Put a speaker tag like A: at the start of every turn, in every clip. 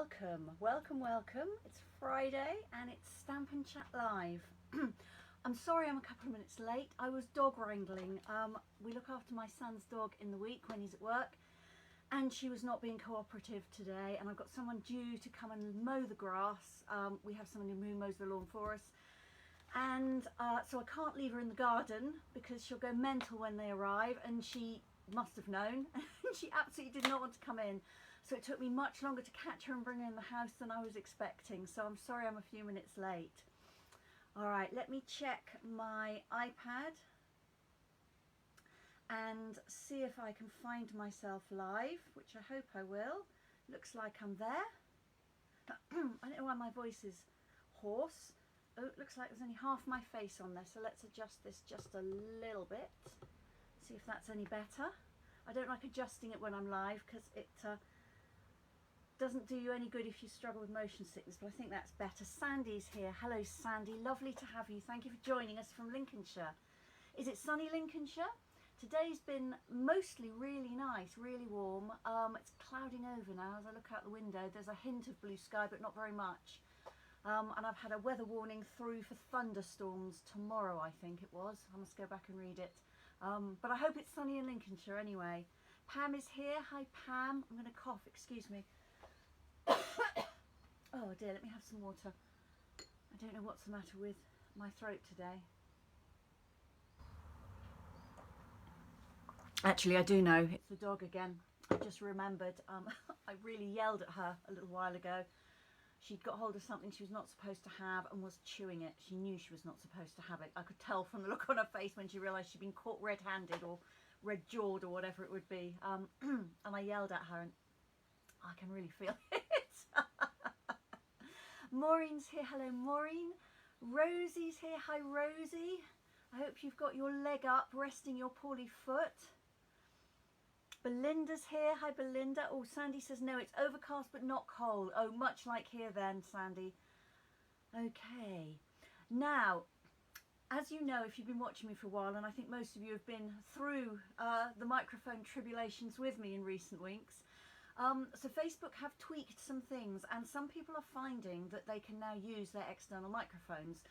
A: welcome. It's Friday and it's Stampin' Chat Live. I'm sorry I'm a couple of minutes late. I was dog wrangling. We look after my son's dog in the week when he's at work, and she was not being cooperative today, and I've got someone due to come and mow the grass. We have someone who mows the lawn for us, and so I can't leave her in the garden because she'll go mental when they arrive, and she must have known. She absolutely did not want to come in. So it took me much longer to catch her and bring her in the house than I was expecting. So I'm sorry I'm a few minutes late. All right, let me check my iPad and see if I can find myself live, which I hope I will. Looks like I'm there. I don't know why my voice is hoarse. Oh, it looks like there's only half my face on there. So let's adjust this just a little bit. See if that's any better. I don't like adjusting it when I'm live because it doesn't do you any good if you struggle with motion sickness, but I think that's better. Sandy's here. Hello Sandy, lovely to have you. Thank you for joining us from Lincolnshire. Is it sunny Lincolnshire? Today's been mostly really nice, really warm. It's clouding over now as I look out the window. There's a hint of blue sky, but not very much. And I've had a weather warning through for thunderstorms tomorrow, I think it was. I must go back and read it. But I hope it's sunny in Lincolnshire anyway. Pam is here. Hi Pam. I'm going to cough, excuse me. Oh dear, let me have some water. I don't know what's the matter with my throat today. Actually, I do know. It's the dog again. I just remembered. I really yelled at her a little while ago. She'd got hold of something she was not supposed to have and was chewing it. She knew she was not supposed to have it. I could tell from the look on her face when she realised she'd been caught red-handed or red-jawed or whatever it would be. And I yelled at her, and I can really feel it. Maureen's here. Hello Maureen. Rosie's here. Hi Rosie. I hope you've got your leg up resting your poorly foot. Belinda's here. Hi Belinda. Oh, Sandy says no, it's overcast but not cold. Oh, much like here then, Sandy. Okay. Now, as you know, if you've been watching me for a while, and I think most of you have been through the microphone tribulations with me in recent weeks, so Facebook have tweaked some things, and some people are finding that they can now use their external microphones.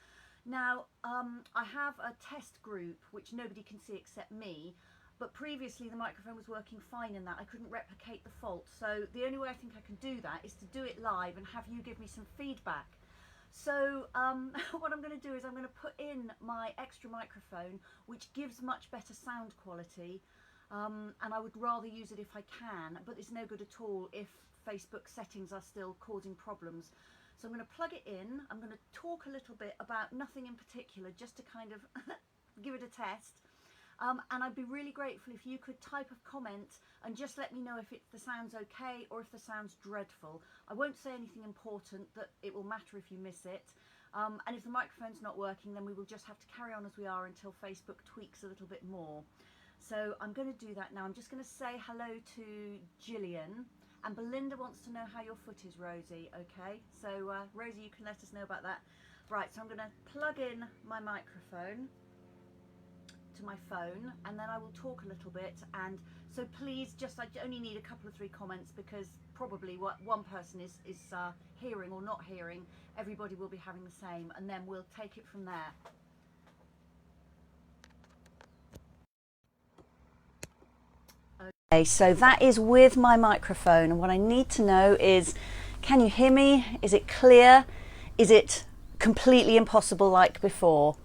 A: Now, I have a test group which nobody can see except me, but previously the microphone was working fine in that. I couldn't replicate the fault, so the only way I think I can do that is to do it live and have you give me some feedback. So what I'm going to do is I'm going to put in my extra microphone, which gives much better sound quality. And I would rather use it if I can, but it's no good at all if Facebook settings are still causing problems. So I'm going to plug it in. I'm going to talk a little bit about nothing in particular, just to kind of give it a test. And I'd be really grateful if you could type a comment and just let me know if the sound's okay or if the sound's dreadful. I won't say anything important that it will matter if you miss it. And if the microphone's not working, then we will just have to carry on as we are until Facebook tweaks a little bit more. So I'm going to do that now. I'm just going to say hello to Gillian, and Belinda wants to know how your foot is, Rosie. Okay, so Rosie, you can let us know about that. Right, so I'm going to plug in my microphone to my phone, and then I will talk a little bit. And so please, I only need a couple of 3 comments, because probably what one person is hearing or not hearing, everybody will be having the same, and then we'll take it from there. Okay, so that is with my microphone, and what I need to know is, can you hear me? Is it clear? Is it completely impossible like before?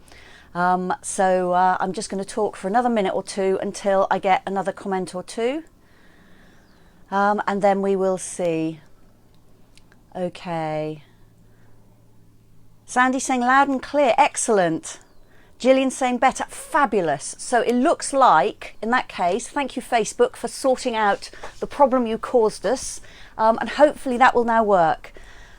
A: I'm just going to talk for another minute or two until I get another comment or two, and then we will see. Okay. Sandy saying loud and clear, excellent. Gillian saying better, fabulous. So it looks like, in that case, thank you Facebook for sorting out the problem you caused us, and hopefully that will now work.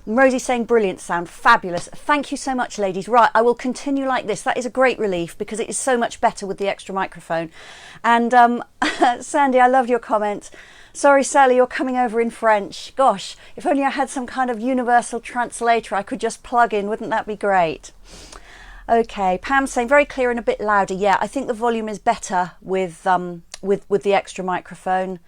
A: Rosie saying brilliant sound, fabulous. Thank you so much, ladies. Right, I will continue like this. That is a great relief because it is so much better with the extra microphone. And Sandy, I loved your comment. Sorry, Sally, you're coming over in French. Gosh, if only I had some kind of universal translator I could just plug in. Wouldn't that be great? Okay, Pam's saying very clear and a bit louder. Yeah, I think the volume is better with the extra microphone.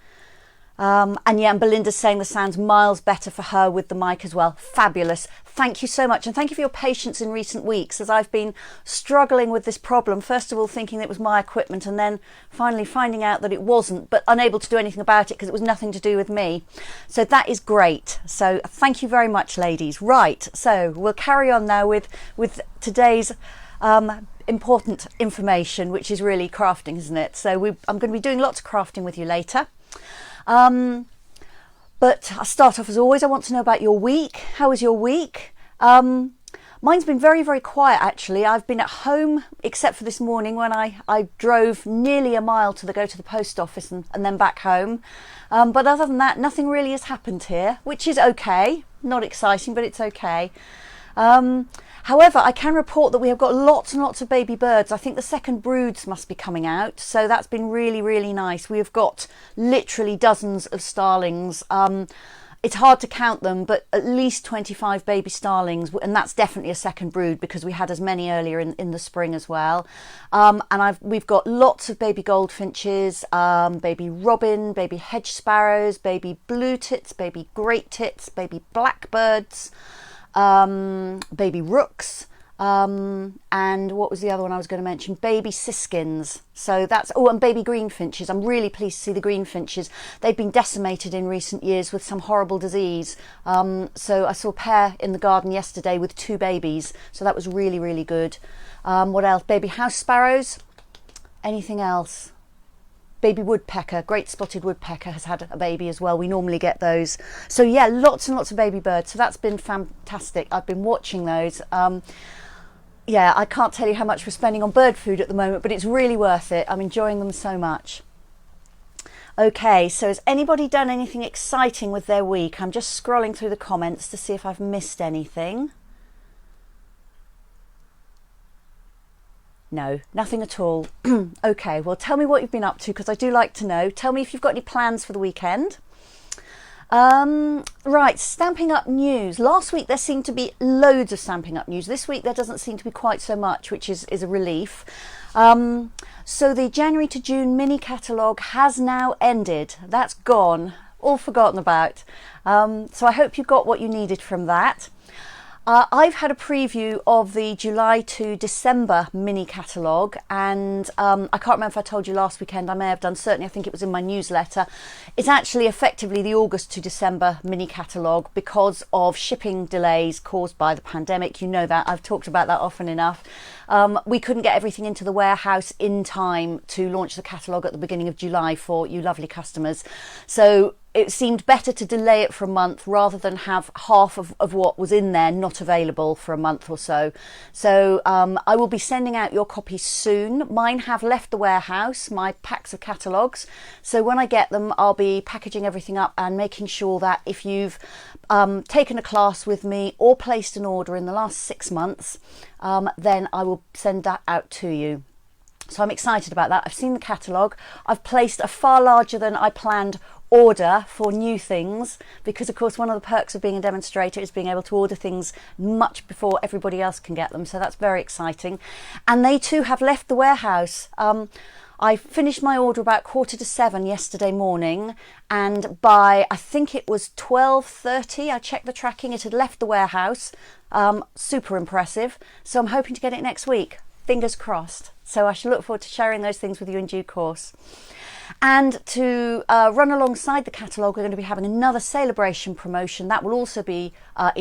A: And yeah, and Belinda's saying the sound's miles better for her with the mic as well. Fabulous. Thank you so much. And thank you for your patience in recent weeks as I've been struggling with this problem. First of all, thinking it was my equipment and then finally finding out that it wasn't, but unable to do anything about it because it was nothing to do with me. So that is great. So thank you very much, ladies. Right. So we'll carry on now with today's important information, which is really crafting, isn't it? So I'm going to be doing lots of crafting with you later. But I'll start off as always. I want to know about your week. How was your week? Mine's been very, very quiet actually. I've been at home except for this morning when I drove nearly a mile to go to the post office and then back home. But other than that, nothing really has happened here, which is okay. Not exciting, but it's okay. However, I can report that we have got lots and lots of baby birds. I think the second broods must be coming out. So that's been really, really nice. We have got literally dozens of starlings. It's hard to count them, but at least 25 baby starlings. And that's definitely a second brood because we had as many earlier in the spring as well. And we've got lots of baby goldfinches, baby robin, baby hedge sparrows, baby blue tits, baby great tits, baby blackbirds, baby rooks, and what was the other one I was going to mention? Baby siskins. So that's, oh, and baby greenfinches. I'm really pleased to see the greenfinches. They've been decimated in recent years with some horrible disease. So I saw a pair in the garden yesterday with 2 babies. So that was really, really good. What else? Baby house sparrows. Anything else? Baby woodpecker, great spotted woodpecker has had a baby as well. We normally get those. So yeah, lots and lots of baby birds. So that's been fantastic. I've been watching those. Yeah, I can't tell you how much we're spending on bird food at the moment, but it's really worth it. I'm enjoying them so much. Okay, so has anybody done anything exciting with their week? I'm just scrolling through the comments to see if I've missed anything. No, nothing at all. Okay, well, tell me what you've been up to because I do like to know. Tell me if you've got any plans for the weekend. Right, Stampin' Up news. Last week there seemed to be loads of Stampin' Up news. This week there doesn't seem to be quite so much, which is a relief. So the January to June mini catalogue has now ended. That's gone, all forgotten about. So I hope you got what you needed from that. I've had a preview of the July to December mini catalogue, and I can't remember if I told you last weekend. I may have done, certainly I think it was in my newsletter. It's actually effectively the August to December mini catalogue because of shipping delays caused by the pandemic. You know that, I've talked about that often enough. We couldn't get everything into the warehouse in time to launch the catalogue at the beginning of July for you lovely customers. So it seemed better to delay it for a month rather than have half of what was in there not available for a month or so. So I will be sending out your copies soon. Mine have left the warehouse, my packs of catalogues. So when I get them, I'll be packaging everything up and making sure that if you've taken a class with me or placed an order in the last 6 months, then I will send that out to you. So I'm excited about that. I've seen the catalogue. I've placed a far larger than I planned order for new things because of course one of the perks of being a demonstrator is being able to order things much before everybody else can get them, so that's very exciting. And they too have left the warehouse. I finished my order about 6:45 yesterday morning, and by I think it was 12:30 I checked the tracking, it had left the warehouse. Super impressive. So I'm hoping to get it next week, fingers crossed. So I shall look forward to sharing those things with you in due course. And to run alongside the catalogue, we're going to be having another celebration promotion that will also be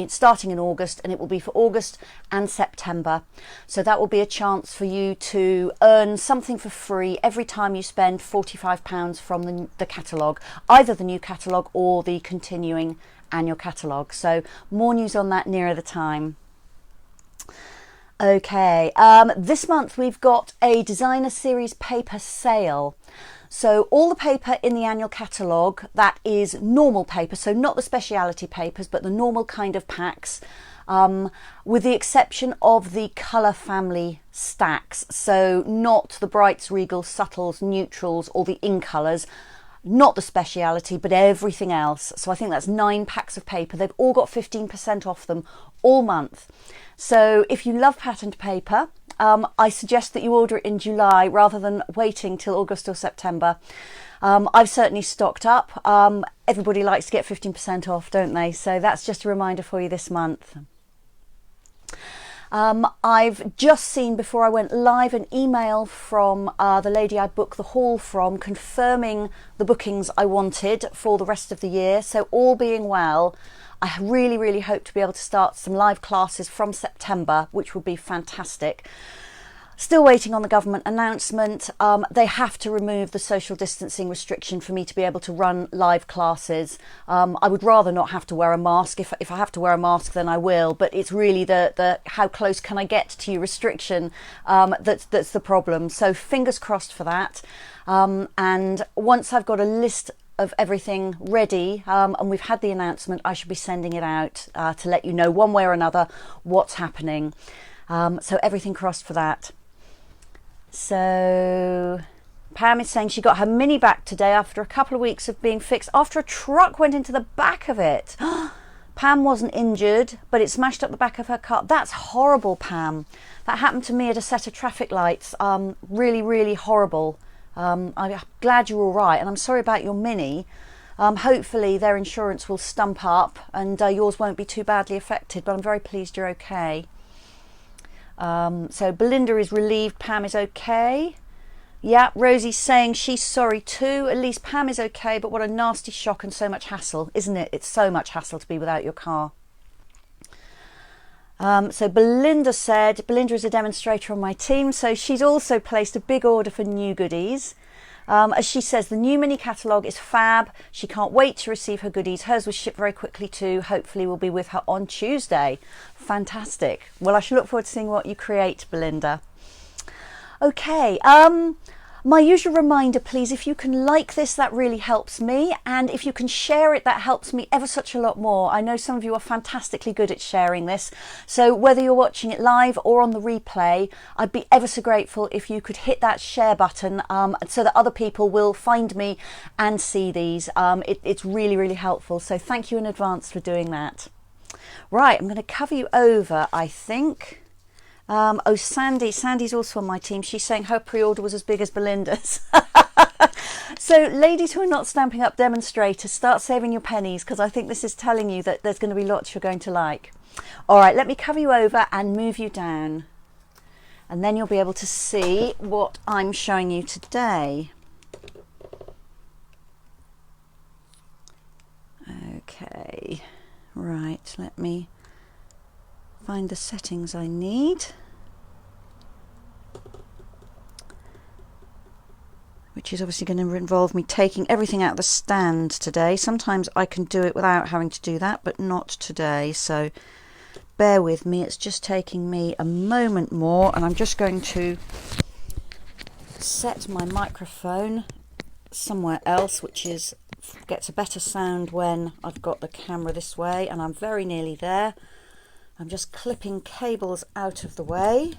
A: starting in August, and it will be for August and September. So that will be a chance for you to earn something for free every time you spend £45 from the catalogue, either the new catalogue or the continuing annual catalogue. So more news on that nearer the time. Okay, this month we've got a designer series paper sale. So all the paper in the annual catalogue that is normal paper, so not the speciality papers, but the normal kind of packs, with the exception of the colour family stacks. So not the brights, regals, subtles, neutrals, or the in colours. not the speciality, but everything else. So I think that's 9 packs of paper. They've all got 15% off them all month. So if you love patterned paper, I suggest that you order it in July rather than waiting till August or September. I've certainly stocked up. Everybody likes to get 15% off, don't they? So that's just a reminder for you this month. I've just seen, before I went live, an email from the lady I booked the haul from, confirming the bookings I wanted for the rest of the year. So all being well, I really, really hope to be able to start some live classes from September, which would be fantastic. Still waiting on the government announcement. They have to remove the social distancing restriction for me to be able to run live classes. I would rather not have to wear a mask. If I have to wear a mask, then I will. But it's really the how close can I get to you restriction that's the problem. So fingers crossed for that. And once I've got a list of everything ready, and we've had the announcement, I should be sending it out to let you know one way or another what's happening. So everything crossed for that. So Pam is saying she got her mini back today after a couple of weeks of being fixed after a truck went into the back of it. Pam wasn't injured, but it smashed up the back of her car. That's horrible, Pam. That happened to me at a set of traffic lights. Really, really horrible. I'm glad you're all right, and I'm sorry about your mini. Hopefully their insurance will stump up and yours won't be too badly affected, but I'm very pleased you're okay. So Belinda is relieved Pam is okay. Yeah, Rosie's saying she's sorry too. At least Pam is okay, but what a nasty shock and so much hassle, isn't it? It's so much hassle to be without your car. So Belinda said, Belinda is a demonstrator on my team, so she's also placed a big order for new goodies. As she says, the new mini catalogue is fab. She can't wait to receive her goodies. Hers was shipped very quickly too. Hopefully we'll be with her on Tuesday. Fantastic. Well, I shall look forward to seeing what you create, Belinda. Okay, my usual reminder, please, if you can like this, that really helps me. And if you can share it, that helps me ever such a lot more. I know some of you are fantastically good at sharing this. So whether you're watching it live or on the replay, I'd be ever so grateful if you could hit that share button so that other people will find me and see these. It's really, really helpful. So thank you in advance for doing that. Right, I'm going to cover you over, I think. Oh, Sandy's also on my team. She's saying her pre-order was as big as Belinda's. So ladies who are not Stampin' Up demonstrators, start saving your pennies, because I think this is telling you that there's going to be lots you're going to like. All right, let me cover you over and move you down, and then you'll be able to see what I'm showing you today. Okay, right, let me find the settings I need, which is obviously going to involve me taking everything out of the stand today. Sometimes I can do it without having to do that, but not today, so bear with me. It's just taking me a moment more, and I'm just going to set my microphone somewhere else, which is gets a better sound when I've got the camera this way, and I'm very nearly there. I'm just clipping cables out of the way.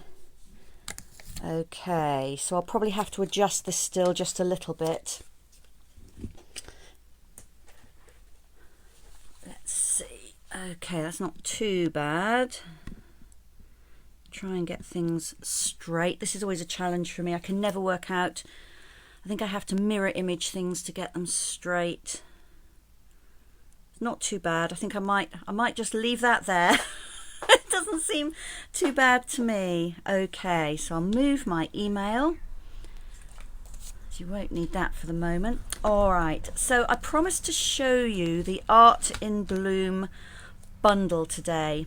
A: Okay, so I'll probably have to adjust this still just a little bit. Let's see. Okay, that's not too bad. Try and get things straight. This is always a challenge for me. I can never work out. I think I have to mirror image things to get them straight. Not too bad. I think I might just leave that there. It doesn't seem too bad to me. Okay, so I'll move my email. You won't need that for the moment. All right, so I promised to show you the Art in Bloom bundle today.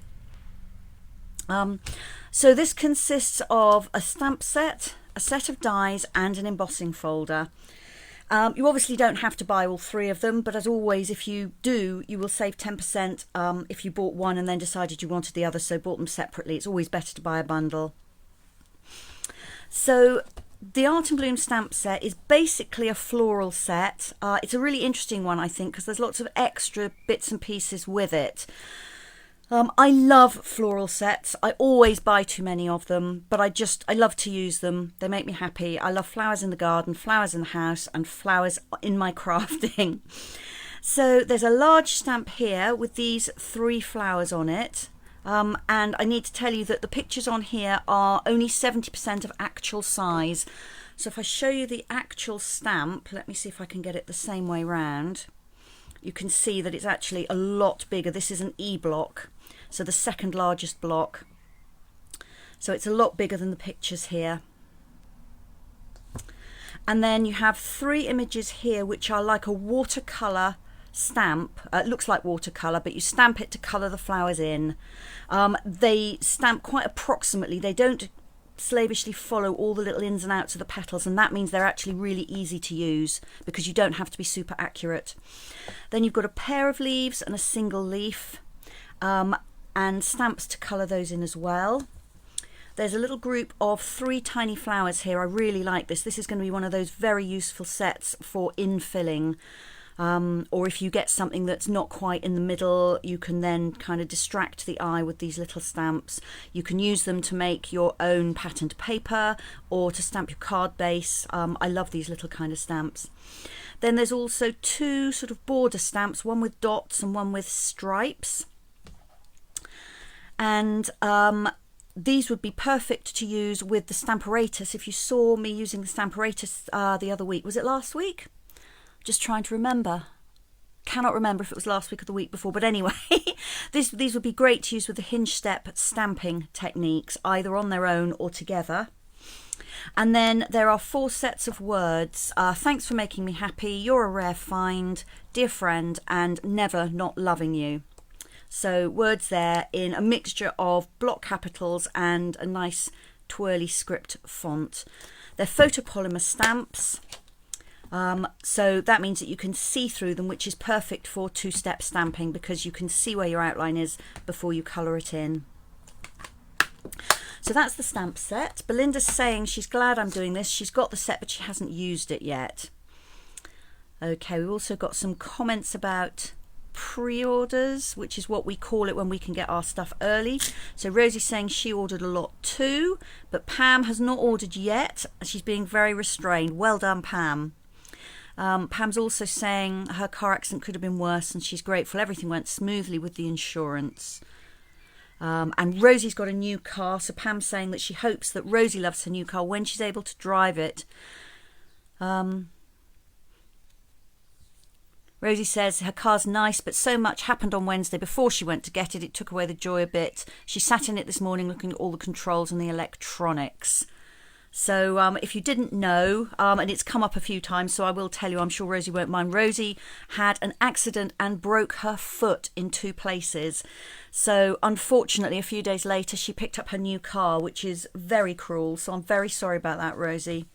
A: So this consists of a stamp set, a set of dies, and an embossing folder. You obviously don't have to buy all 3 of them, but as always, if you do, you will save 10% if you bought one and then decided you wanted the other, so bought them separately. It's always better to buy a bundle. So the Art in Bloom stamp set is basically a floral set. It's a really interesting one, I think, because there's lots of extra bits and pieces with it. I love floral sets. I always buy too many of them, but I love to use them. They make me happy. I love flowers in the garden, flowers in the house, and flowers in my crafting. So there's a large stamp here with these 3 flowers on it. And I need to tell you that the pictures on here are only 70% of actual size. So if I show you the actual stamp, let me see if I can get it the same way round. You can see that it's actually a lot bigger. This is an E block, so the second largest block. So it's a lot bigger than the pictures here. And then you have 3 images here which are like a watercolour stamp. It looks like watercolour, but you stamp it to colour the flowers in. They stamp quite approximately. They don't slavishly follow all the little ins and outs of the petals, and that means they're actually really easy to use because you don't have to be super accurate. Then you've got a pair of leaves and a single leaf, and stamps to colour those in as well. There's a little group of 3 tiny flowers here. I really like this. This is going to be one of those very useful sets for infilling. Or if you get something that's not quite in the middle, you can then kind of distract the eye with these little stamps. You can use them to make your own patterned paper or to stamp your card base. I love these little kind of stamps. Then there's also 2 sort of border stamps, one with dots and one with stripes. And these would be perfect to use with the Stamparatus. If you saw me using the Stamparatus the other week, was it last week? Just trying to remember. Cannot remember if it was last week or the week before, but anyway, these would be great to use with the hinge step stamping techniques, either on their own or together. And then there are 4 sets of words. Thanks for making me happy, you're a rare find, dear friend, and never not loving you. So words there in a mixture of block capitals and a nice twirly script font. They're photopolymer stamps. So that means that you can see through them, which is perfect for 2-step stamping because you can see where your outline is before you colour it in. So that's the stamp set. Belinda's saying she's glad I'm doing this. She's got the set, but she hasn't used it yet. Okay, we've also got some comments about pre-orders, which is what we call it when we can get our stuff early. So Rosie's saying she ordered a lot too, but Pam has not ordered yet. She's being very restrained. Well done, Pam. Pam's also saying her car accident could have been worse and she's grateful everything went smoothly with the insurance. And Rosie's got a new car, so Pam's saying that she hopes that Rosie loves her new car when she's able to drive it. Rosie says her car's nice, but so much happened on Wednesday before she went to get it. It took away the joy a bit. She sat in it this morning looking at all the controls and the electronics. So if you didn't know, and it's come up a few times, so I will tell you, I'm sure Rosie won't mind. Rosie had an accident and broke her foot in 2 places. So unfortunately, a few days later, she picked up her new car, which is very cruel. So I'm very sorry about that, Rosie.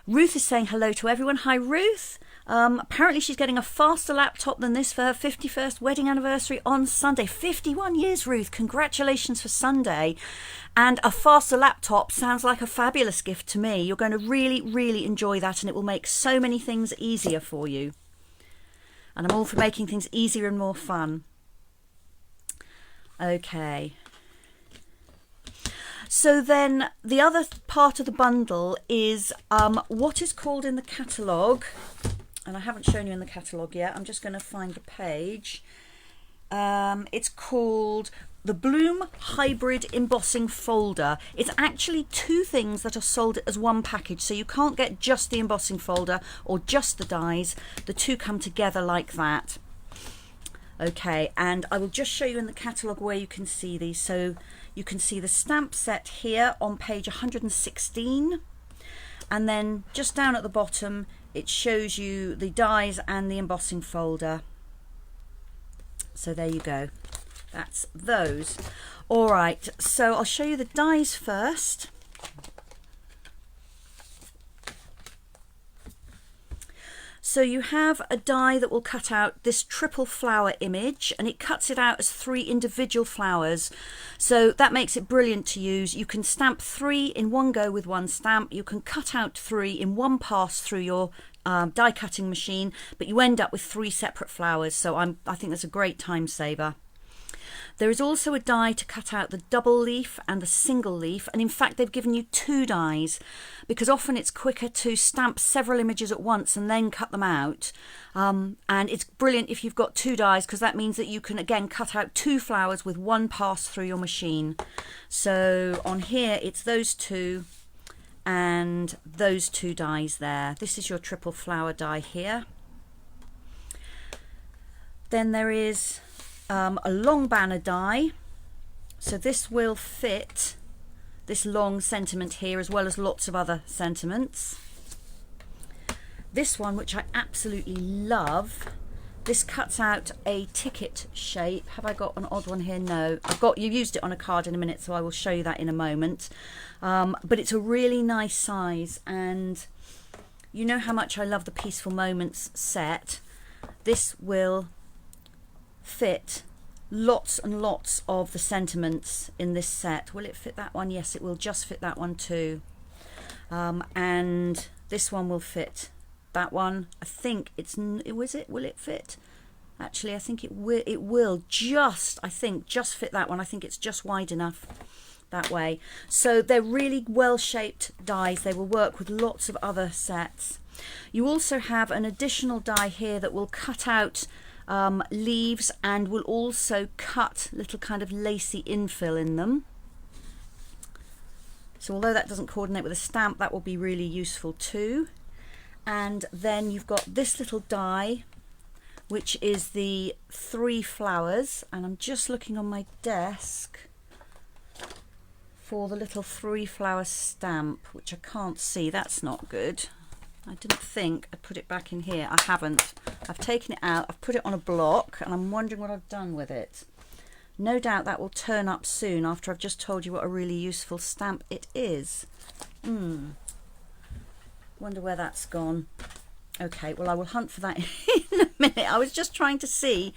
A: Ruth is saying hello to everyone. Hi, Ruth. Apparently she's getting a faster laptop than this for her 51st wedding anniversary on Sunday. 51 years, Ruth. Congratulations for Sunday. And a faster laptop sounds like a fabulous gift to me. You're going to really, really enjoy that, and it will make so many things easier for you. And I'm all for making things easier and more fun. Okay. So then the other part of the bundle is what is called in the catalogue, and I haven't shown you in the catalogue yet. I'm just going to find the page. It's called the Bloom Hybrid Embossing Folder. It's actually 2 things that are sold as one package, so you can't get just the embossing folder or just the dies. The 2 come together like that. Okay, and I will just show you in the catalogue where you can see these. So you can see the stamp set here on page 116, and then just down at the bottom it shows you the dies and the embossing folder. So there you go, that's those. All right, so I'll show you the dies first. So you have a die that will cut out this triple flower image, and it cuts it out as 3 individual flowers. So that makes it brilliant to use. You can stamp 3 in one go with one stamp. You can cut out 3 in one pass through your die cutting machine, but you end up with 3 separate flowers. So I think that's a great time saver. There is also a die to cut out the double leaf and the single leaf, and in fact they've given you 2 dies because often it's quicker to stamp several images at once and then cut them out. And it's brilliant if you've got 2 dies because that means that you can again cut out 2 flowers with 1 pass through your machine. So on here it's those 2 and those 2 dies there. This is your triple flower die here. Then there is a long banner die, so this will fit this long sentiment here as well as lots of other sentiments. This one, which I absolutely love, this cuts out a ticket shape. Have I got an odd one here? No, you used it on a card in a minute, so I will show you that in a moment. But it's a really nice size, and you know how much I love the Peaceful Moments set. This will fit lots and lots of the sentiments in this set. Will it fit that one? Yes, it will just fit that one too. And this one will fit that one. I think will it fit? Actually, I think it will just fit that one. I think it's just wide enough that way. So they're really well shaped dies. They will work with lots of other sets. You also have an additional die here that will cut out leaves and will also cut little kind of lacy infill in them. So although that doesn't coordinate with a stamp, that will be really useful too. And then you've got this little die, which is the 3 flowers, and I'm just looking on my desk for the little 3 flower stamp, which I can't see. That's not good. I didn't think I'd put it back in here. I haven't. I've taken it out, I've put it on a block, and I'm wondering what I've done with it. No doubt that will turn up soon after I've just told you what a really useful stamp it is. Wonder where that's gone. Okay, well I will hunt for that in a minute. I was just trying to see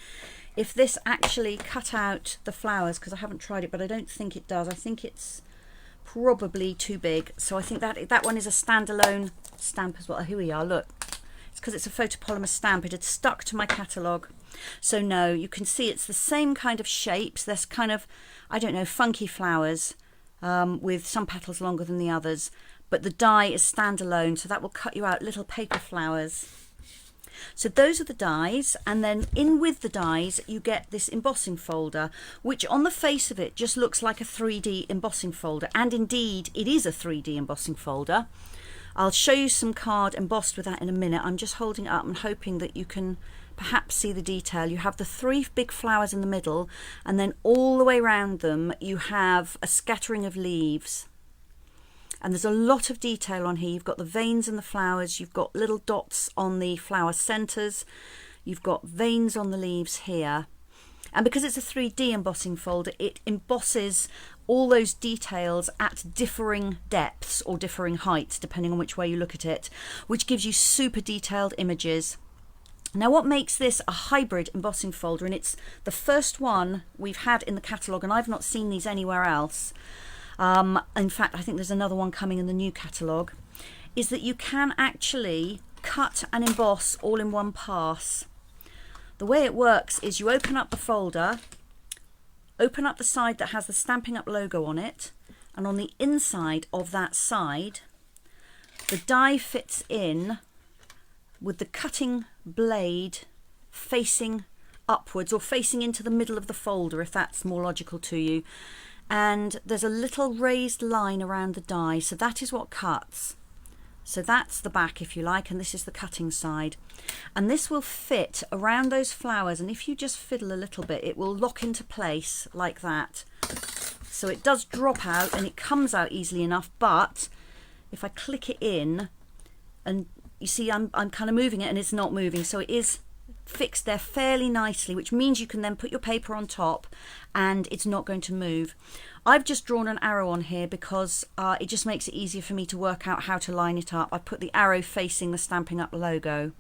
A: if this actually cut out the flowers because I haven't tried it, but I don't think it does. I think it's probably too big. So I think that one is a standalone stamp as well. Here we are, look. It's because it's a photopolymer stamp. It had stuck to my catalogue. So no, you can see it's the same kind of shapes. There's kind of, I don't know, funky flowers with some petals longer than the others. But the die is standalone, so that will cut you out little paper flowers. So those are the dies, and then in with the dies you get this embossing folder, which on the face of it just looks like a 3D embossing folder, and indeed it is a 3D embossing folder. I'll show you some card embossed with that in a minute. I'm just holding it up and hoping that you can perhaps see the detail. You have the 3 big flowers in the middle, and then all the way around them you have a scattering of leaves. And there's a lot of detail on here. You've got the veins in the flowers, you've got little dots on the flower centres, you've got veins on the leaves here. And because it's a 3D embossing folder, it embosses all those details at differing depths or differing heights, depending on which way you look at it, which gives you super detailed images. Now what makes this a hybrid embossing folder, and it's the first one we've had in the catalogue, and I've not seen these anywhere else. In fact, I think there's another one coming in the new catalogue, is that you can actually cut and emboss all in one pass. The way it works is you open up the folder, open up the side that has the Stampin' Up logo on it, and on the inside of that side, the die fits in with the cutting blade facing upwards or facing into the middle of the folder, if that's more logical to you. And there's a little raised line around the die, so that is what cuts. So that's the back, if you like, and this is the cutting side. And this will fit around those flowers, and if you just fiddle a little bit, it will lock into place like that. So it does drop out and it comes out easily enough, but if I click it in, and you see I'm kind of moving it and it's not moving, so it is fixed there fairly nicely, which means you can then put your paper on top and it's not going to move. I've just drawn an arrow on here because it just makes it easier for me to work out how to line it up. I put the arrow facing the Stampin' Up logo.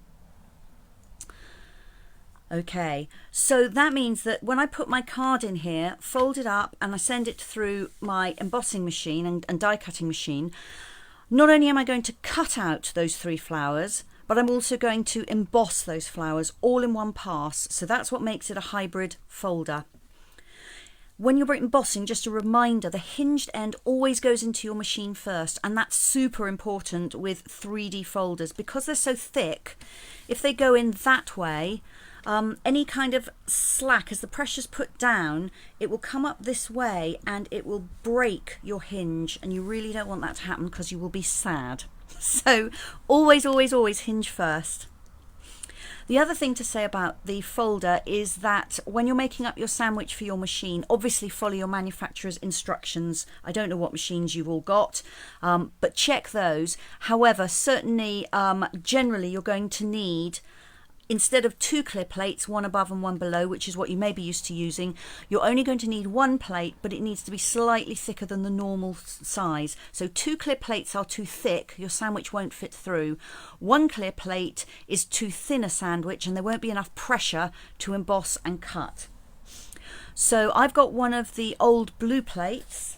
A: Okay, so that means that when I put my card in here, fold it up and I send it through my embossing machine and die cutting machine, not only am I going to cut out those 3 flowers, but I'm also going to emboss those flowers all in one pass. So that's what makes it a hybrid folder. when you're embossing, just a reminder, the hinged end always goes into your machine first, and that's super important with 3D folders because they're so thick. If they go in that way, any kind of slack, as the pressure's put down, it will come up this way and it will break your hinge, and you really don't want that to happen because you will be sad. So always, always, always hinge first. The other thing to say about the folder is that when you're making up your sandwich for your machine, obviously follow your manufacturer's instructions. I don't know what machines you've all got, but check those. However, certainly, generally you're going to need, instead of 2 clear plates, one above and one below, which is what you may be used to using, you're only going to need 1 plate, but it needs to be slightly thicker than the normal size. So 2 clear plates are too thick, your sandwich won't fit through. 1 clear plate is too thin a sandwich, and there won't be enough pressure to emboss and cut. So I've got one of the old blue plates,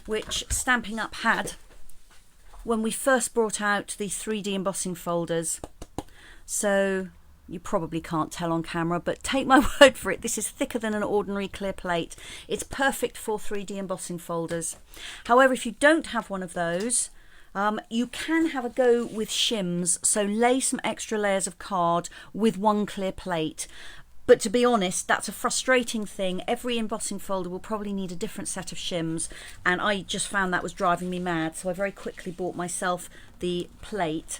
A: which Stampin' Up had when we first brought out the 3D embossing folders. So you probably can't tell on camera, but take my word for it, this is thicker than an ordinary clear plate. It's perfect for 3D embossing folders. However, if you don't have one of those, you can have a go with shims, so lay some extra layers of card with 1 clear plate. But to be honest, that's a frustrating thing. Every embossing folder will probably need a different set of shims, and I just found that was driving me mad, so I very quickly bought myself the plate.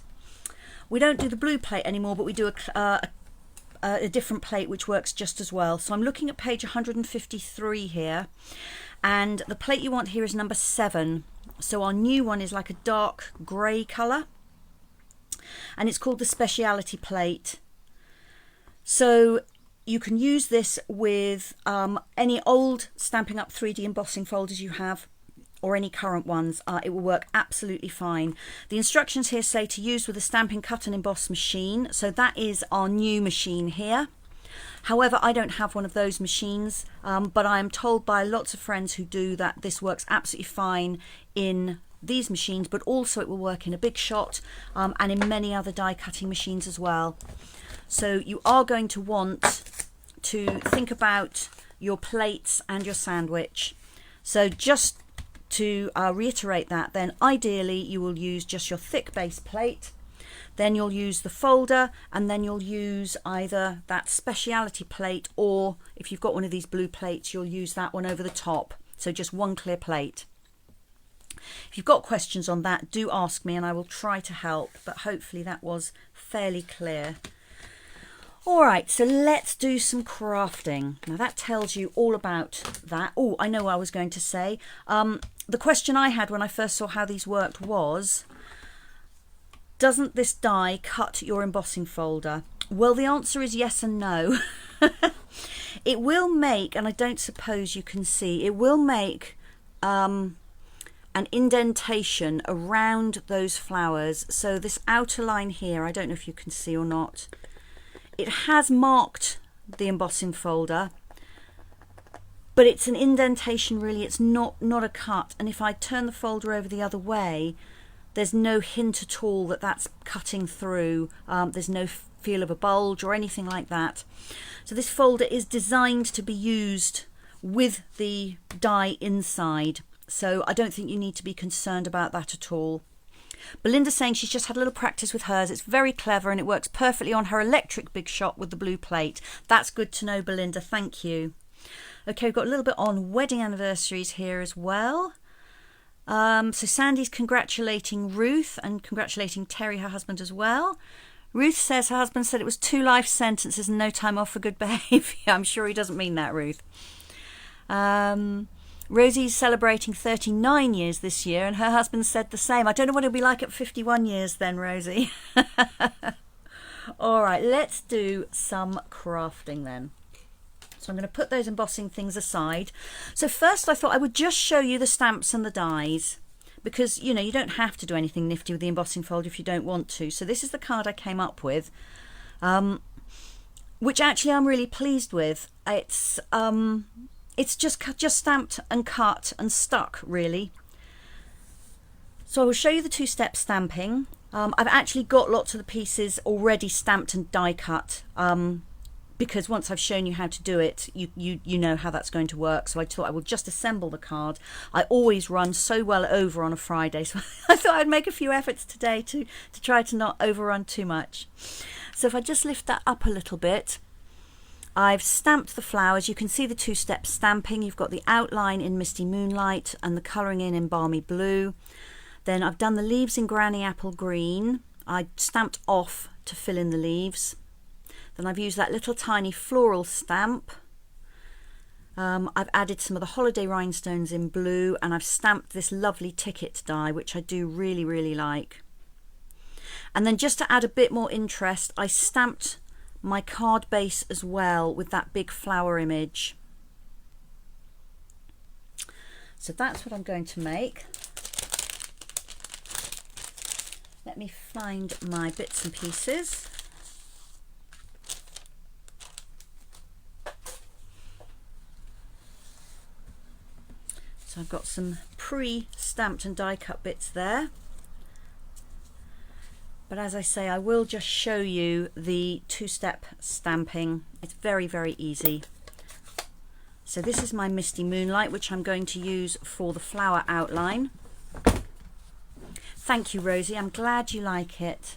A: We don't do the blue plate anymore, but we do a different plate which works just as well. So I'm looking at page 153 here, and the plate you want here is number 7. So our new one is like a dark grey colour, and it's called the Speciality plate. So you can use this with any old Stampin' Up 3D embossing folders you have, or any current ones. It will work absolutely fine. The instructions here say to use with a Stampin' Cut and Emboss machine, so that is our new machine here. However, I don't have one of those machines, but I am told by lots of friends who do that this works absolutely fine in these machines, but also it will work in a Big Shot and in many other die cutting machines as well. So you are going to want to think about your plates and your sandwich. So just to reiterate that, then ideally you will use just your thick base plate, then you'll use the folder, and then you'll use either that Speciality plate, or if you've got one of these blue plates, you'll use that one over the top. So just 1 clear plate. If you've got questions on that, do ask me and I will try to help, but hopefully that was fairly clear. All right, so let's do some crafting. Now that tells you all about that. Oh, I know what I was going to say. The question I had when I first saw how these worked was, doesn't this die cut your embossing folder? Well, the answer is yes and no. It will make, and I don't suppose you can see, it will make an indentation around those flowers. So this outer line here, I don't know if you can see or not, it has marked the embossing folder, but it's an indentation really, it's not a cut. And if I turn the folder over the other way, there's no hint at all that that's cutting through. There's no feel of a bulge or anything like that. So this folder is designed to be used with the die inside. So I don't think you need to be concerned about that at all. Belinda's saying she's just had a little practice with hers. It's very clever and it works perfectly on her electric Big Shot with the blue plate. That's good to know, Belinda. Thank you. Okay, we've got a little bit on wedding anniversaries here as well. So Sandy's congratulating Ruth and congratulating Terry, her husband, as well. Ruth says her husband said it was 2 life sentences and no time off for good behaviour. I'm sure he doesn't mean that, Ruth. Rosie's celebrating 39 years this year and her husband said the same. I don't know what it'll be like at 51 years then, Rosie. All right, let's do some crafting then. So I'm going to put those embossing things aside. So first I thought I would just show you the stamps and the dies, because you know you don't have to do anything nifty with the embossing folder if you don't want to. So this is the card I came up with, which actually I'm really pleased with. It's just stamped and cut and stuck really. So I will show you the 2-step stamping. I've actually got lots of the pieces already stamped and die cut because once I've shown you how to do it, you know how that's going to work. So I thought I will just assemble the card. I always run so well over on a Friday, so I thought I'd make a few efforts today to try to not overrun too much. So if I just lift that up a little bit, I've stamped the flowers. You can see the two-step stamping. You've got the outline in Misty Moonlight and the colouring in Balmy Blue. Then I've done the leaves in Granny Apple Green. I stamped off to fill in the leaves. Then I've used that little tiny floral stamp. I've added some of the holiday rhinestones in blue, and I've stamped this lovely ticket die, which I do really, really like. And then just to add a bit more interest, I stamped my card base as well with that big flower image. So that's what I'm going to make. Let me find my bits and pieces. So I've got some pre-stamped and die cut bits there. But as I say, I will just show you the two-step stamping. It's very, very easy. So this is my Misty Moonlight, which I'm going to use for the flower outline. Thank you, Rosie. I'm glad you like it.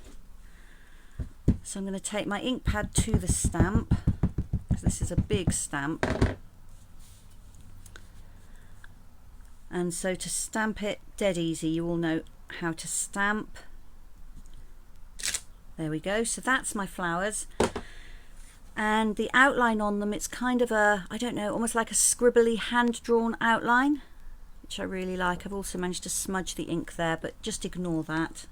A: So I'm going to take my ink pad to the stamp, because this is a big stamp. And so to stamp it dead easy, you all know how to stamp. There we go. So that's my flowers. And the outline on them, it's kind of a, I don't know, almost like a scribbly hand-drawn outline, which I really like. I've also managed to smudge the ink there, but just ignore that.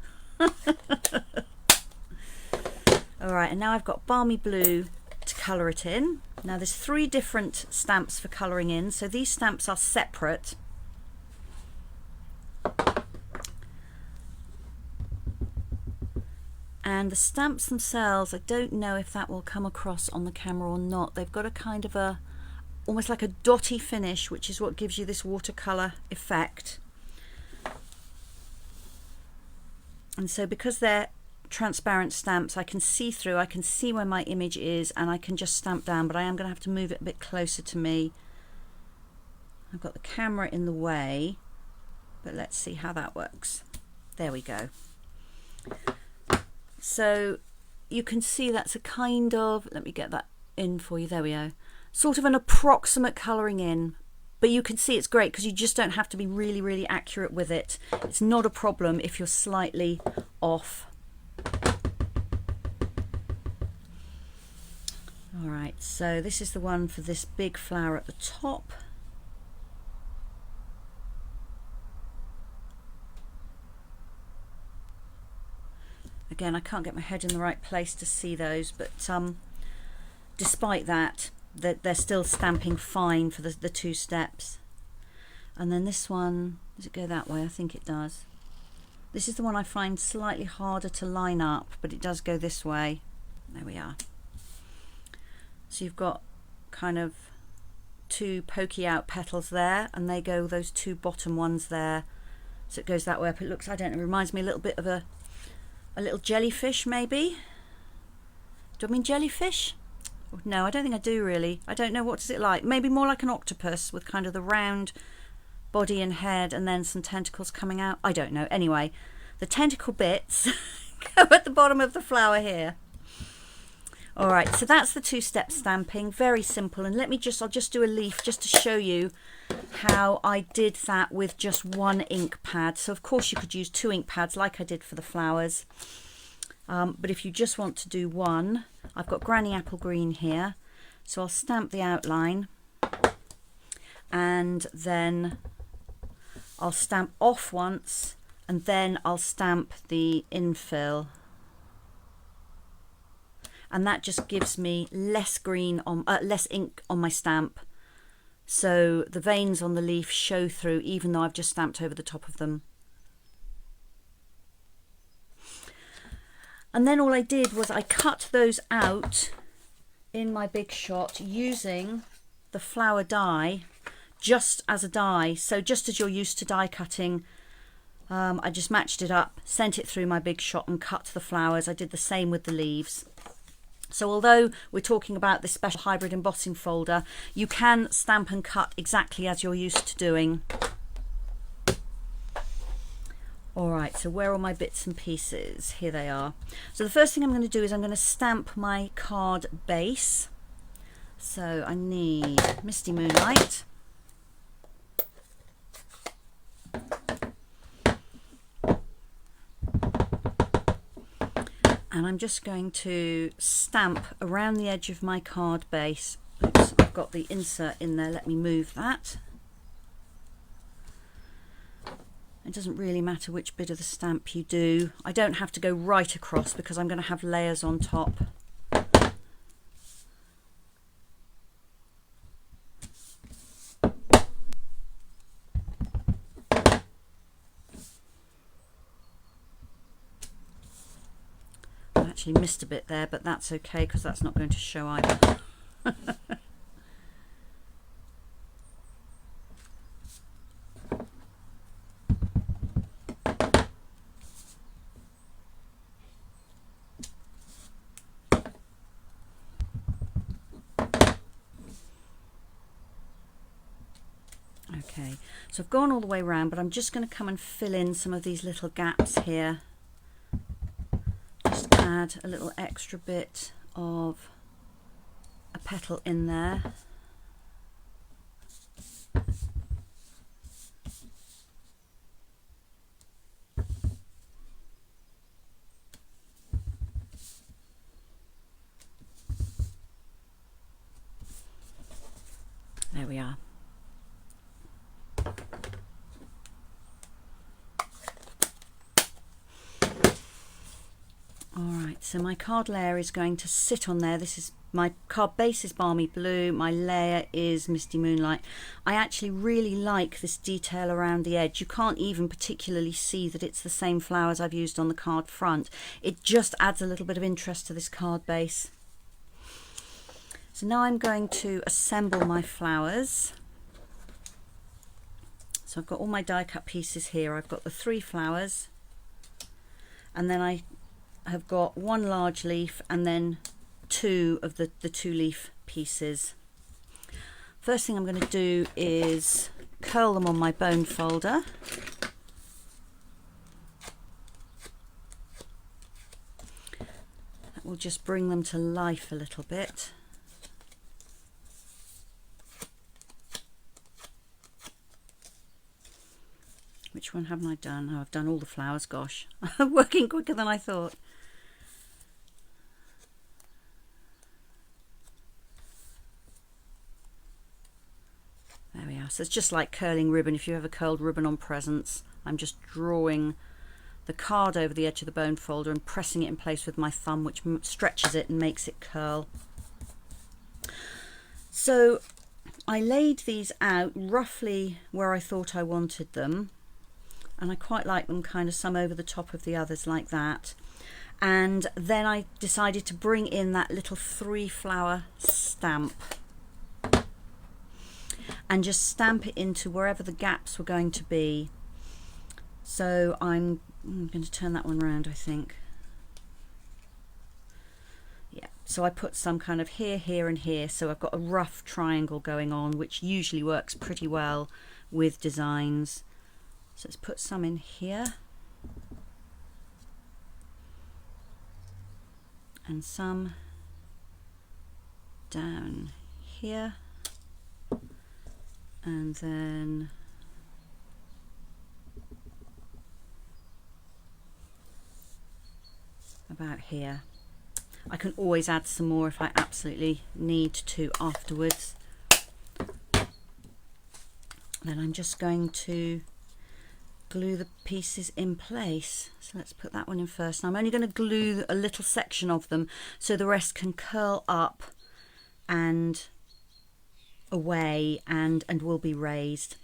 A: All right, and now I've got Balmy Blue to colour it in. Now there's 3 different stamps for colouring in, so these stamps are separate. And the stamps themselves, I don't know if that will come across on the camera or not. They've got a kind of a, almost like a dotty finish, which is what gives you this watercolour effect. And so because they're transparent stamps, I can see through, I can see where my image is, and I can just stamp down, but I am going to have to move it a bit closer to me. I've got the camera in the way, but let's see how that works. There we go. So you can see that's a kind of, let me get that in for you, there we go, sort of an approximate colouring in, but you can see it's great because you just don't have to be really, really accurate with it. It's not a problem if you're slightly off. All right, so this is the one for this big flower at the top. Again, I can't get my head in the right place to see those, but despite that, they're still stamping fine for the 2 steps. And then this one, does it go that way? I think it does. This is the one I find slightly harder to line up, but it does go this way. There we are. So you've got kind of 2 pokey out petals there, and they go those 2 bottom ones there. So it goes that way up. It looks, I don't know, it reminds me a little bit of a little jellyfish, maybe. Do I mean jellyfish? No, I don't think I do really. I don't know, what does it like? Maybe more like an octopus with kind of the round body and head and then some tentacles coming out. I don't know. Anyway, the tentacle bits go at the bottom of the flower here. All right, so that's the 2-step stamping, very simple. And I'll just do a leaf just to show you how I did that with just 1 ink pad. So of course you could use 2 ink pads like I did for the flowers. But if you just want to do 1, I've got Granny Apple Green here. So I'll stamp the outline and then I'll stamp off once and then I'll stamp the infill. And that just gives me less ink on my stamp, so the veins on the leaf show through even though I've just stamped over the top of them. And then all I did was I cut those out in my big shot using the flower die just as a die. So just as you're used to die cutting, I just matched it up, sent it through my big shot and cut the flowers. I did the same with the leaves. So although we're talking about this special hybrid embossing folder, you can stamp and cut exactly as you're used to doing. Alright, so where are my bits and pieces? Here they are. So the first thing I'm going to do is I'm going to stamp my card base. So I need Misty Moonlight. And I'm just going to stamp around the edge of my card base. Oops, I've got the insert in there, let me move that. It doesn't really matter which bit of the stamp you do. I don't have to go right across because I'm going to have layers on top. Actually missed a bit there, but that's okay because that's not going to show either. Okay, so I've gone all the way around, but I'm just going to come and fill in some of these little gaps here. Just add a little extra bit of a petal in there. There we are. Alright, so my card layer is going to sit on there. This is my card base is Balmy Blue, my layer is Misty Moonlight. I actually really like this detail around the edge. You can't even particularly see that it's the same flowers I've used on the card front. It just adds a little bit of interest to this card base. So now I'm going to assemble my flowers. So I've got all my die cut pieces here. I've got the 3 flowers, and then I have got 1 large leaf and then 2 of the 2 leaf pieces. First thing I'm going to do is curl them on my bone folder. That will just bring them to life a little bit. Which one haven't I done? Oh, I've done all the flowers, gosh. I'm working quicker than I thought. There we are. So it's just like curling ribbon. If you ever curled ribbon on presents, I'm just drawing the card over the edge of the bone folder and pressing it in place with my thumb, which stretches it and makes it curl. So I laid these out roughly where I thought I wanted them. And I quite like them kind of some over the top of the others like that. And then I decided to bring in that little 3 flower stamp and just stamp it into wherever the gaps were going to be. So I'm going to turn that one around, I think. Yeah, so I put some kind of here, here and here, so I've got a rough triangle going on, which usually works pretty well with designs. So let's put some in here and some down here, and then about here. I can always add some more if I absolutely need to afterwards. Then I'm just going to glue the pieces in place. So let's put that one in first. Now I'm only going to glue a little section of them so the rest can curl up and away and will be raised.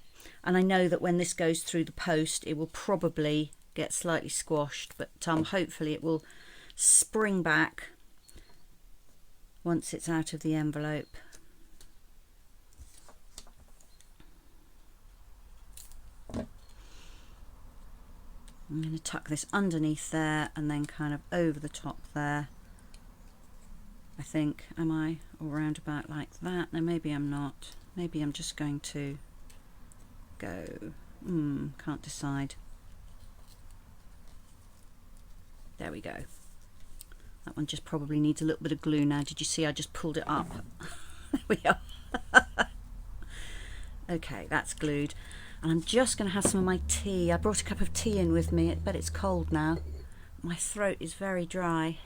A: And I know that when this goes through the post it will probably get slightly squashed, but hopefully it will spring back once it's out of the envelope. I'm going to tuck this underneath there and then kind of over the top there. I think. Am I? All round about like that? No, maybe I'm not. Maybe I'm just going to go. Can't decide. There we go. That one just probably needs a little bit of glue now. Did you see I just pulled it up? There we are. Okay, that's glued. And I'm just going to have some of my tea. I brought a cup of tea in with me, but it's cold now. My throat is very dry.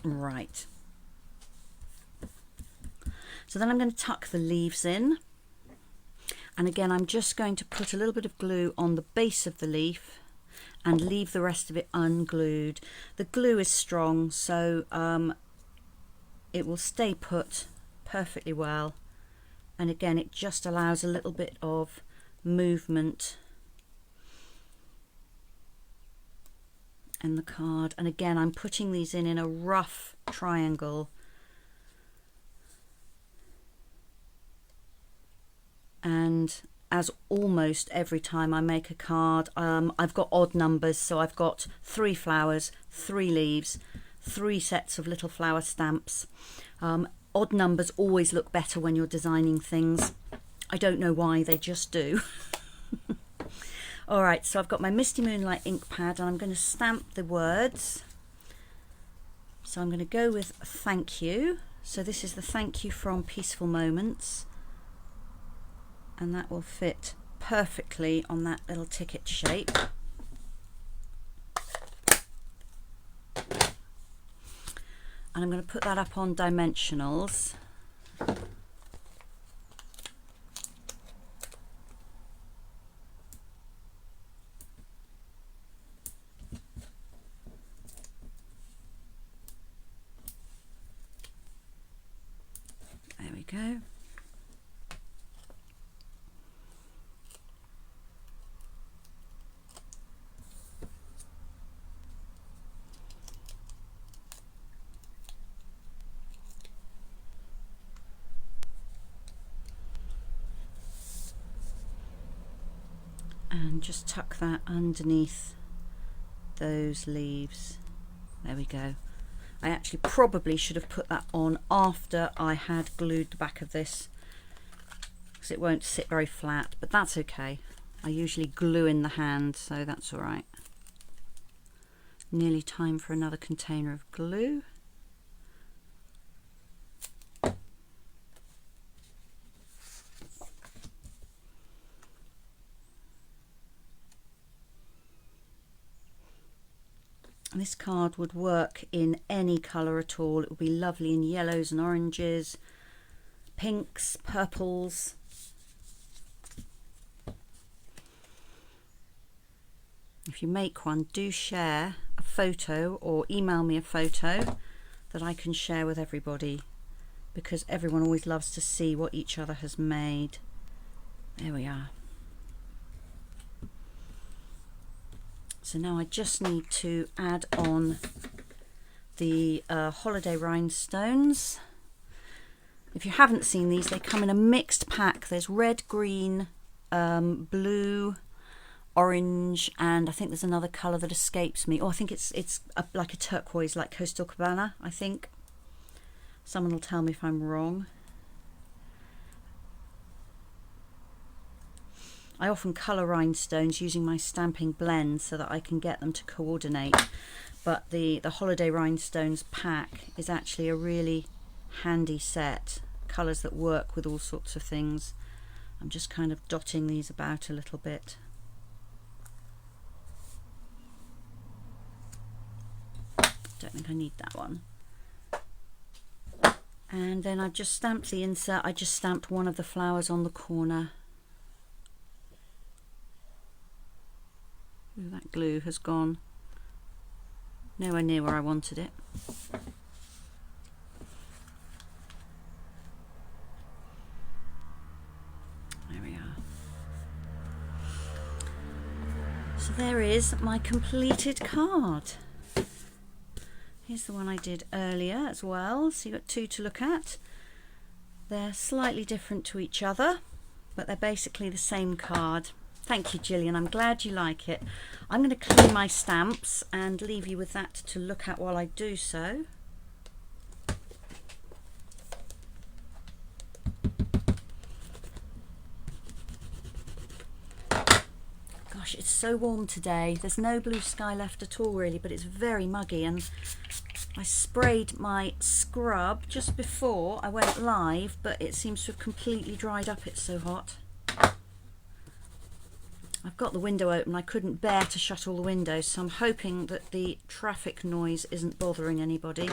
A: Right. So then I'm going to tuck the leaves in. And again, I'm just going to put a little bit of glue on the base of the leaf and leave the rest of it unglued. The glue is strong, so it will stay put perfectly well. And again, it just allows a little bit of movement in the card. And again, I'm putting these in a rough triangle. And as almost every time I make a card, I've got odd numbers, so I've got 3 flowers, 3 leaves, 3 sets of little flower stamps. Odd numbers always look better when you're designing things. I don't know why, they just do. Alright, so I've got my Misty Moonlight ink pad and I'm going to stamp the words. So I'm going to go with thank you. So this is the thank you from Peaceful Moments. And that will fit perfectly on that little ticket shape. And I'm going to put that up on dimensionals. There we go. And just tuck that underneath those leaves. There we go. I actually probably should have put that on after I had glued the back of this, because it won't sit very flat, but that's okay. I usually glue in the hand, so that's all right. Nearly time for another container of glue. This card would work in any colour at all. It would be lovely in yellows and oranges, pinks, purples. If you make one, do share a photo or email me a photo that I can share with everybody, because everyone always loves to see what each other has made. There we are. So now I just need to add on the holiday rhinestones. If you haven't seen these, they come in a mixed pack. There's red, green, blue, orange, and I think there's another colour that escapes me. Oh, I think it's like a turquoise, like Coastal Cabana, I think. Someone will tell me if I'm wrong. I often colour rhinestones using my stamping blend so that I can get them to coordinate. But the holiday rhinestones pack is actually a really handy set. Colours that work with all sorts of things. I'm just kind of dotting these about a little bit. Don't think I need that one. And then I've just stamped the insert. I just stamped one of the flowers on the corner. Ooh, that glue has gone nowhere near where I wanted it. There we are. So there is my completed card. Here's the one I did earlier as well. So you've got 2 to look at. They're slightly different to each other, but they're basically the same card. Thank you, Gillian. I'm glad you like it. I'm going to clean my stamps and leave you with that to look at while I do so. Gosh, it's so warm today. There's no blue sky left at all really, but it's very muggy, and I sprayed my scrub just before I went live, but it seems to have completely dried up. It's so hot. I've got the window open. I couldn't bear to shut all the windows, so I'm hoping that the traffic noise isn't bothering anybody.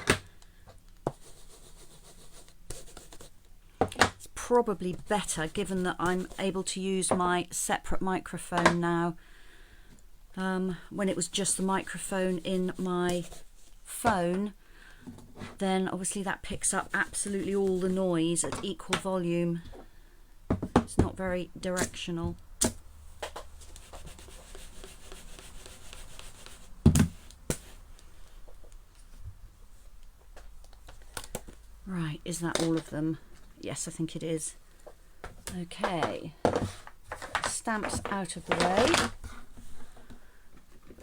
A: It's probably better given that I'm able to use my separate microphone now. When it was just the microphone in my phone, then obviously that picks up absolutely all the noise at equal volume. It's not very directional. Right, is that all of them? Yes, I think it is. Okay, stamps out of the way.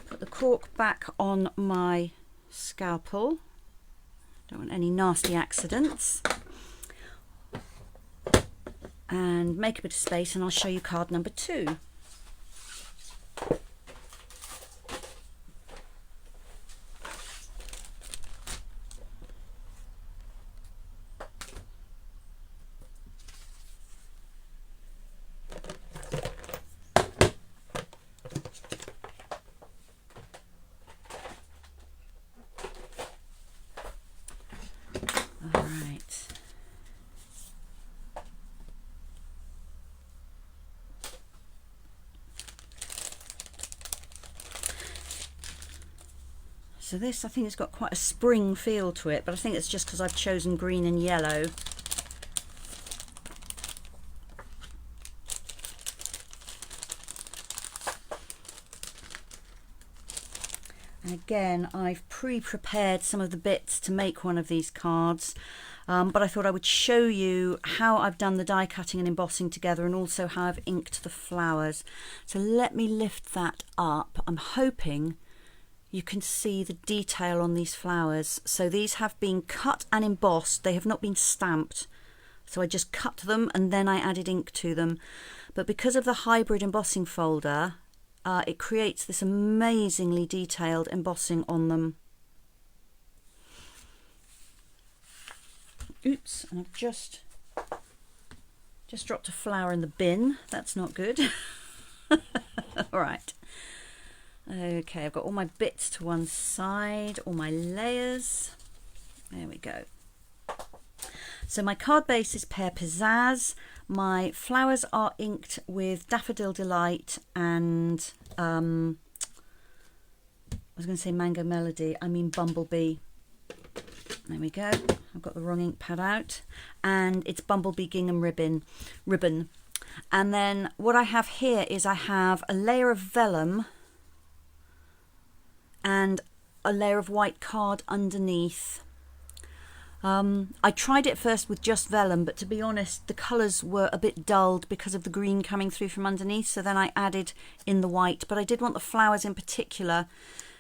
A: Put the cork back on my scalpel. Don't want any nasty accidents. And make a bit of space, and I'll show you card number 2. So this, I think it's got quite a spring feel to it, but I think it's just because I've chosen green and yellow. And again, I've pre-prepared some of the bits to make one of these cards, but I thought I would show you how I've done the die cutting and embossing together, and also how I've inked the flowers. So let me lift that up. I'm hoping you can see the detail on these flowers. So these have been cut and embossed. They have not been stamped. So I just cut them and then I added ink to them. But because of the hybrid embossing folder, it creates this amazingly detailed embossing on them. Oops, and I've just dropped a flower in the bin. That's not good. All right. Okay, I've got all my bits to one side, all my layers. There we go. So my card base is Pear Pizzazz. My flowers are inked with Daffodil Delight and I was going to say Mango Melody, I mean Bumblebee. There we go. I've got the wrong ink pad out, and it's Bumblebee Gingham ribbon. And then what I have here is I have a layer of vellum and a layer of white card underneath. I tried it first with just vellum, but to be honest, the colours were a bit dulled because of the green coming through from underneath, so then I added in the white. But I did want the flowers in particular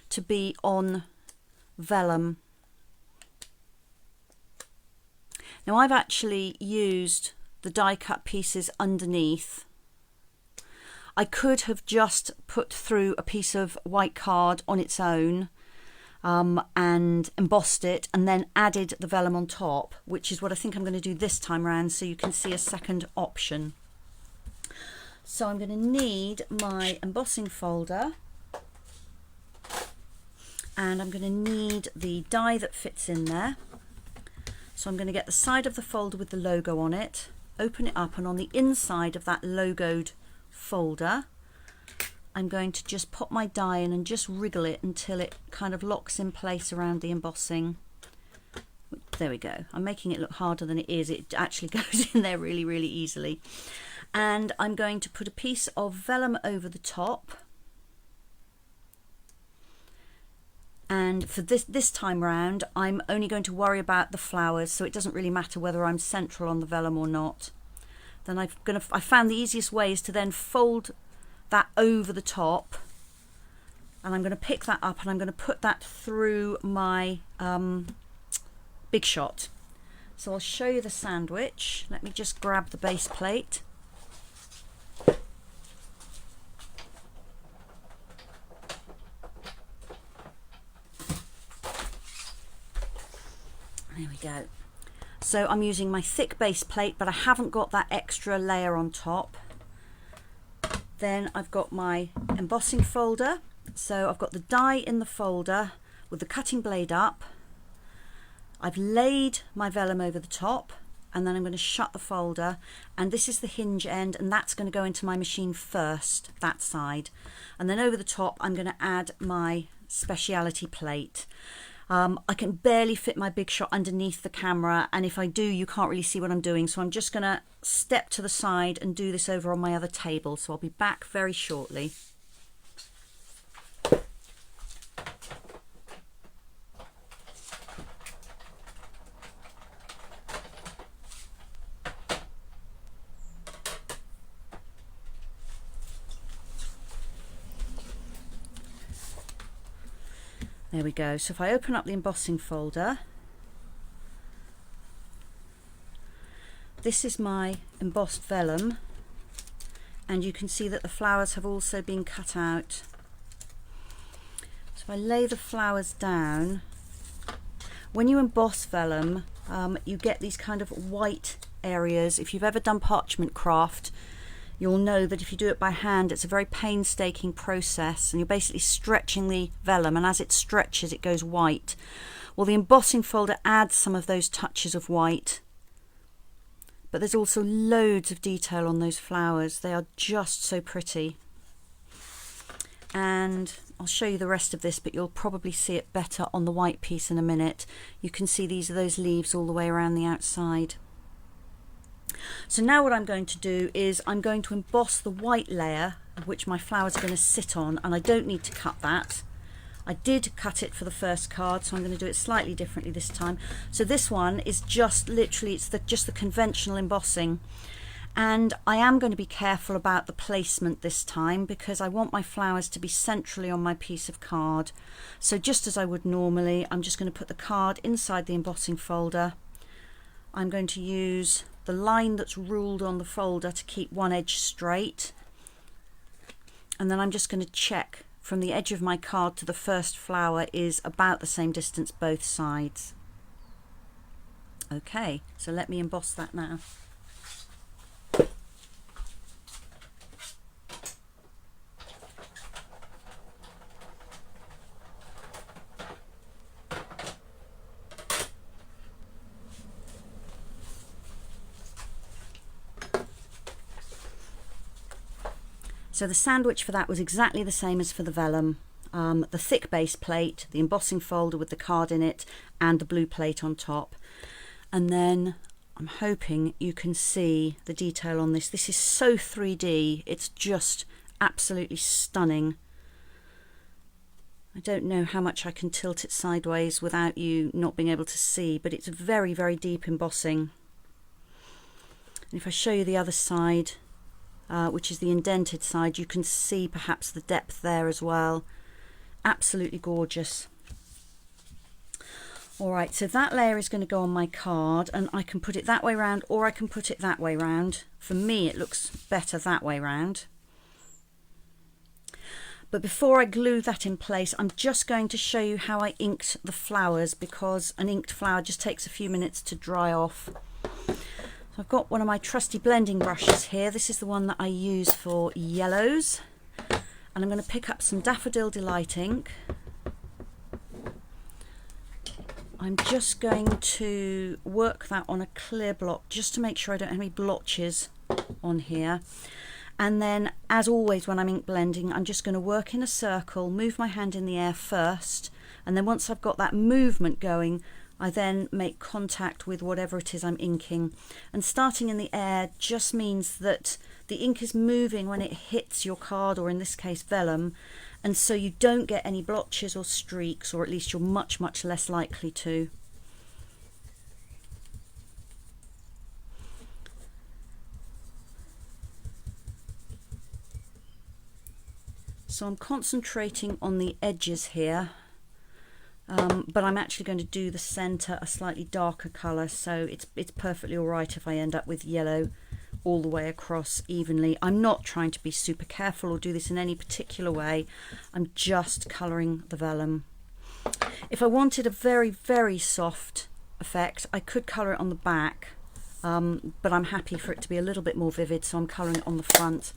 A: to be on vellum. Now I've actually used the die cut pieces underneath. I could have just put through a piece of white card on its own and embossed it and then added the vellum on top, which is what I think I'm going to do this time around, so you can see a second option. So I'm going to need my embossing folder, and I'm going to need the die that fits in there. So I'm going to get the side of the folder with the logo on it, open it up, and on the inside of that logoed folder I'm going to just pop my die in and just wriggle it until it kind of locks in place around the embossing. There we go. I'm making it look harder than it is. It actually goes in there really, really easily. And I'm going to put a piece of vellum over the top. And for this time round, I'm only going to worry about the flowers, so it doesn't really matter whether I'm central on the vellum or not. Then I found the easiest way is to then fold that over the top, and I'm going to pick that up and I'm going to put that through my Big Shot. So I'll show you the sandwich. Let me just grab the base plate. There we go. So I'm using my thick base plate, but I haven't got that extra layer on top. Then I've got my embossing folder. So I've got the die in the folder with the cutting blade up. I've laid my vellum over the top, and then I'm going to shut the folder, and this is the hinge end, and that's going to go into my machine first, that side. And then over the top I'm going to add my speciality plate. I can barely fit my Big Shot underneath the camera, and if I do, you can't really see what I'm doing, so I'm just going to step to the side and do this over on my other table. So I'll be back very shortly. There we go. So if I open up the embossing folder, this is my embossed vellum, and you can see that the flowers have also been cut out. So if I lay the flowers down, when you emboss vellum, you get these kind of white areas. If you've ever done parchment craft, you'll know that if you do it by hand, it's a very painstaking process, and you're basically stretching the vellum, and as it stretches it goes white. Well, the embossing folder adds some of those touches of white, but there's also loads of detail on those flowers. They are just so pretty, and I'll show you the rest of this, but you'll probably see it better on the white piece in a minute. You can see these are those leaves all the way around the outside. So now what I'm going to do is I'm going to emboss the white layer which my flowers are going to sit on, and I don't need to cut that. I did cut it for the first card, so I'm going to do it slightly differently this time. So this one is just literally, it's just the conventional embossing, and I am going to be careful about the placement this time because I want my flowers to be centrally on my piece of card. So just as I would normally, I'm just going to put the card inside the embossing folder. I'm going to use the line that's ruled on the folder to keep one edge straight, and then I'm just going to check from the edge of my card to the first flower is about the same distance both sides. Okay, so let me emboss that now. So the sandwich for that was exactly the same as for the vellum. The thick base plate, the embossing folder with the card in it, and the blue plate on top. And then I'm hoping you can see the detail on this. This is so 3D, it's just absolutely stunning. I don't know how much I can tilt it sideways without you not being able to see, but it's very, very deep embossing. And if I show you the other side, which is the indented side, you can see perhaps the depth there as well. Absolutely gorgeous. Alright, so that layer is going to go on my card, and I can put it that way round or I can put it that way round. For me it looks better that way round. But before I glue that in place, I'm just going to show you how I inked the flowers, because an inked flower just takes a few minutes to dry off. So I've got one of my trusty blending brushes here. This is the one that I use for yellows, and I'm going to pick up some Daffodil Delight ink. I'm just going to work that on a clear block just to make sure I don't have any blotches on here. And then, as always when I'm ink blending, I'm just going to work in a circle, move my hand in the air first, and then once I've got that movement going, I then make contact with whatever it is I'm inking. And starting in the air just means that the ink is moving when it hits your card, or in this case vellum, and so you don't get any blotches or streaks, or at least you're much, much less likely to. So I'm concentrating on the edges here, but I'm actually going to do the center a slightly darker color, so it's perfectly all right if I end up with yellow all the way across evenly. I'm not trying to be super careful or do this in any particular way. I'm just coloring the vellum. If I wanted a very, very soft effect, I could color it on the back, but I'm happy for it to be a little bit more vivid, so I'm coloring it on the front.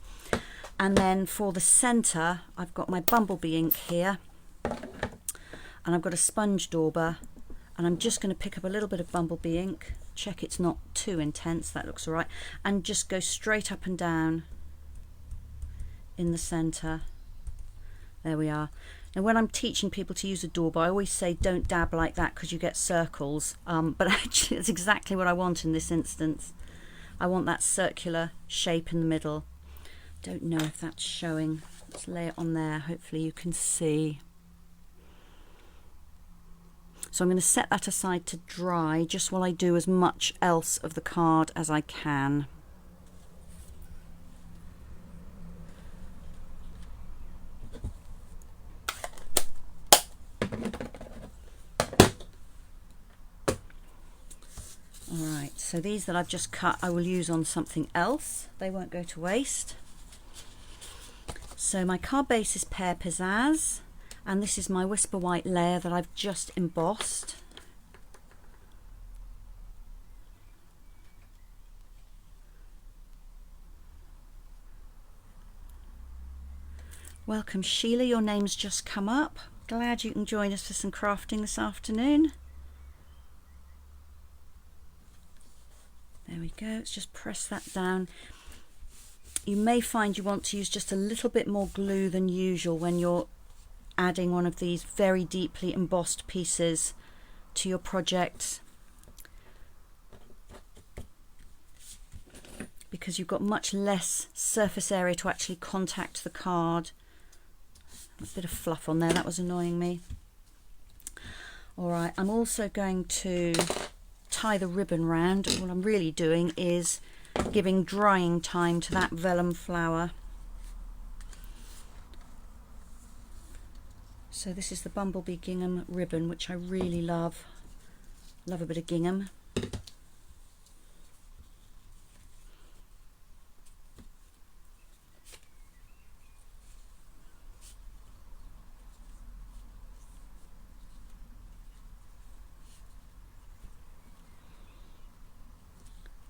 A: And then for the center, I've got my bumblebee ink here, and I've got a sponge dauber, and I'm just going to pick up a little bit of bumblebee ink, check it's not too intense, that looks all right, and just go straight up and down in the center. There we are. Now when I'm teaching people to use a dauber, I always say don't dab like that because you get circles, but actually that's exactly what I want in this instance. I want that circular shape in the middle. Don't know if that's showing. Let's lay it on there, hopefully you can see. So I'm going to set that aside to dry just while I do as much else of the card as I can. Alright, so these that I've just cut I will use on something else. They won't go to waste. So my card base is Pear Pizzazz, and this is my Whisper White layer that I've just embossed. Welcome Sheila, your name's just come up. Glad you can join us for some crafting this afternoon. There we go, let's just press that down. You may find you want to use just a little bit more glue than usual when you're adding one of these very deeply embossed pieces to your project, because you've got much less surface area to actually contact the card. A bit of fluff on there, that was annoying me. Alright, I'm also going to tie the ribbon round. What I'm really doing is giving drying time to that vellum flower. So this is the Bumblebee Gingham ribbon, which I really love. Love a bit of gingham.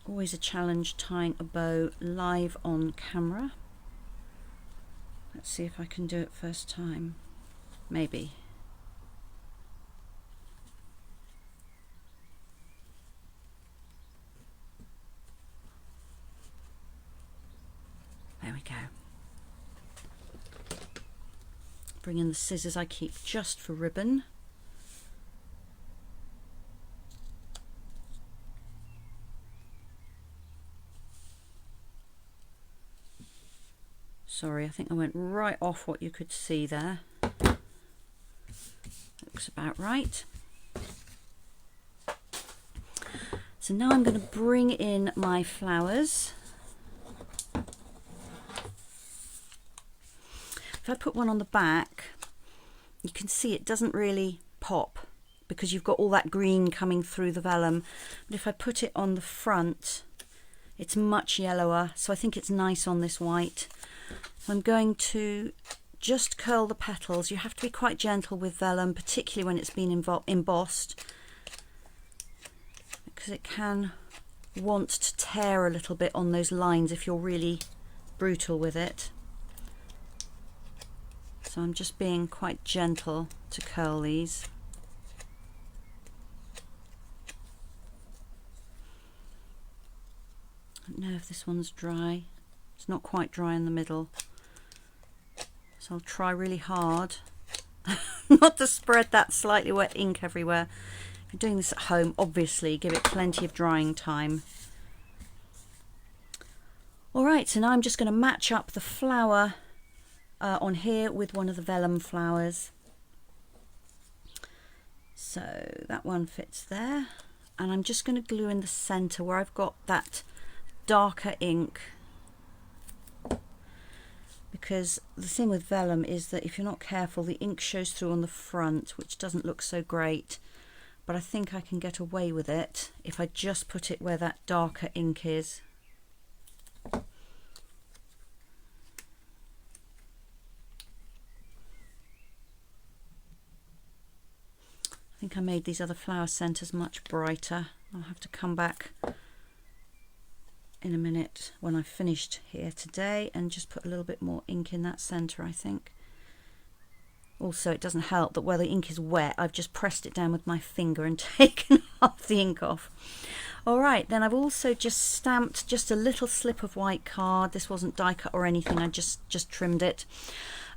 A: Always a challenge tying a bow live on camera. Let's see if I can do it first time. Maybe. There we go. Bring in the scissors I keep just for ribbon. Sorry, I think I went right off what you could see there. Looks about right. So now I'm going to bring in my flowers. If I put one on the back, you can see it doesn't really pop because you've got all that green coming through the vellum. But if I put it on the front, it's much yellower, so I think it's nice on this white. I'm going to just curl the petals. You have to be quite gentle with vellum, particularly when it's been embossed, because it can want to tear a little bit on those lines if you're really brutal with it. So I'm just being quite gentle to curl these. I don't know if this one's dry. It's not quite dry in the middle. So I'll try really hard not to spread that slightly wet ink everywhere. If you're doing this at home, obviously give it plenty of drying time. Alright, so now I'm just going to match up the flower on here with one of the vellum flowers. So that one fits there. And I'm just going to glue in the centre where I've got that darker ink. because the thing with vellum is that if you're not careful, the ink shows through on the front, which doesn't look so great. But I think I can get away with it if I just put it where that darker ink is. I think I made these other flower centres much brighter. I'll have to come back in a minute when I've finished here today and just put a little bit more ink in that centre, I think. Also, it doesn't help that where the ink is wet, I've just pressed it down with my finger and taken half the ink off. All right, then I've also just stamped just a little slip of white card. This wasn't die cut or anything, I just trimmed it.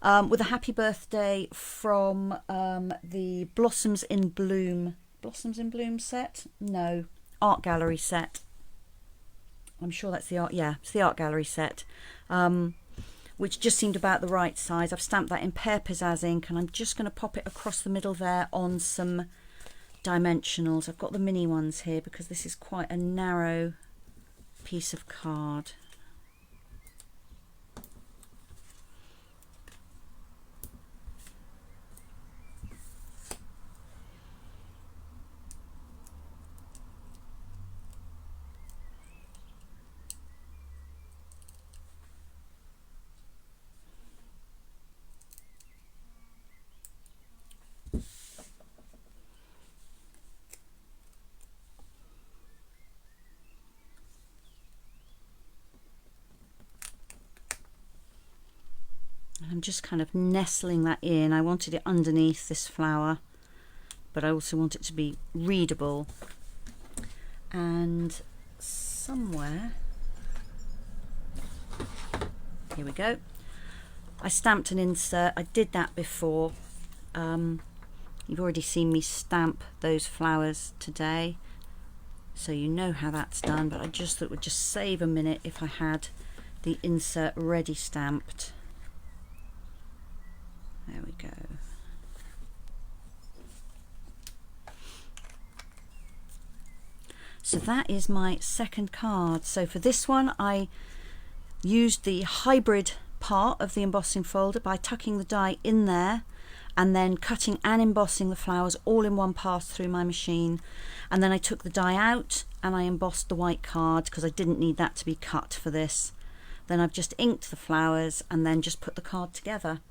A: With a happy birthday from the Blossoms in Bloom set? No, Art Gallery set. I'm sure that's the art, yeah, it's the Art Gallery set, which just seemed about the right size. I've stamped that in Pear Pizzazz ink, and I'm just going to pop it across the middle there on some dimensionals. I've got the mini ones here because this is quite a narrow piece of card. I'm just kind of nestling that in. I wanted it underneath this flower, but I also want it to be readable. And somewhere, here we go. I stamped an insert. I did that before. You've already seen me stamp those flowers today, so you know how that's done, but I just thought it would just save a minute if I had the insert ready stamped. There we go. So that is my second card. So for this one, I used the hybrid part of the embossing folder by tucking the die in there and then cutting and embossing the flowers all in one pass through my machine. And then I took the die out and I embossed the white card because I didn't need that to be cut for this. Then I've just inked the flowers and then just put the card together.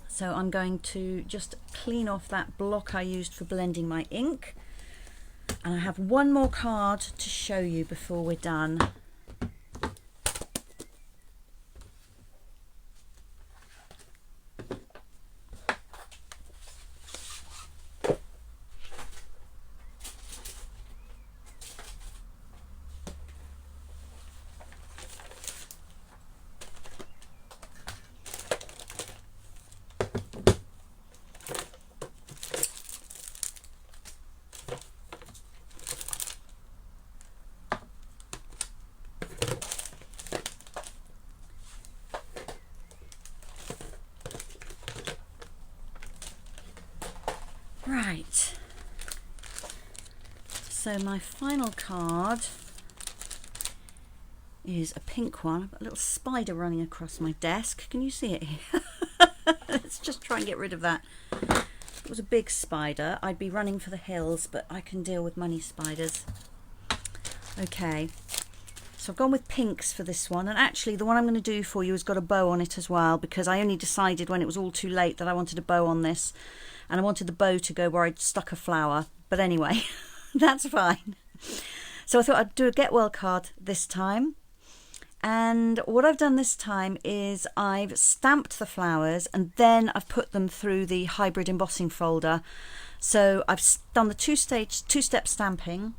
A: So I'm going to just clean off that block I used for blending my ink. And I have one more card to show you before we're done. Right, so my final card is a pink one. I've got a little spider running across my desk. Can you see it here? Let's just try and get rid of that. If it was a big spider, I'd be running for the hills, but I can deal with money spiders. Okay, so I've gone with pinks for this one, and actually the one I'm going to do for you has got a bow on it as well, because I only decided when it was all too late that I wanted a bow on this. And I wanted the bow to go where I'd stuck a flower. But anyway, that's fine. So I thought I'd do a get well card this time. And what I've done this time is I've stamped the flowers and then I've put them through the hybrid embossing folder. So I've done the two-step stamping,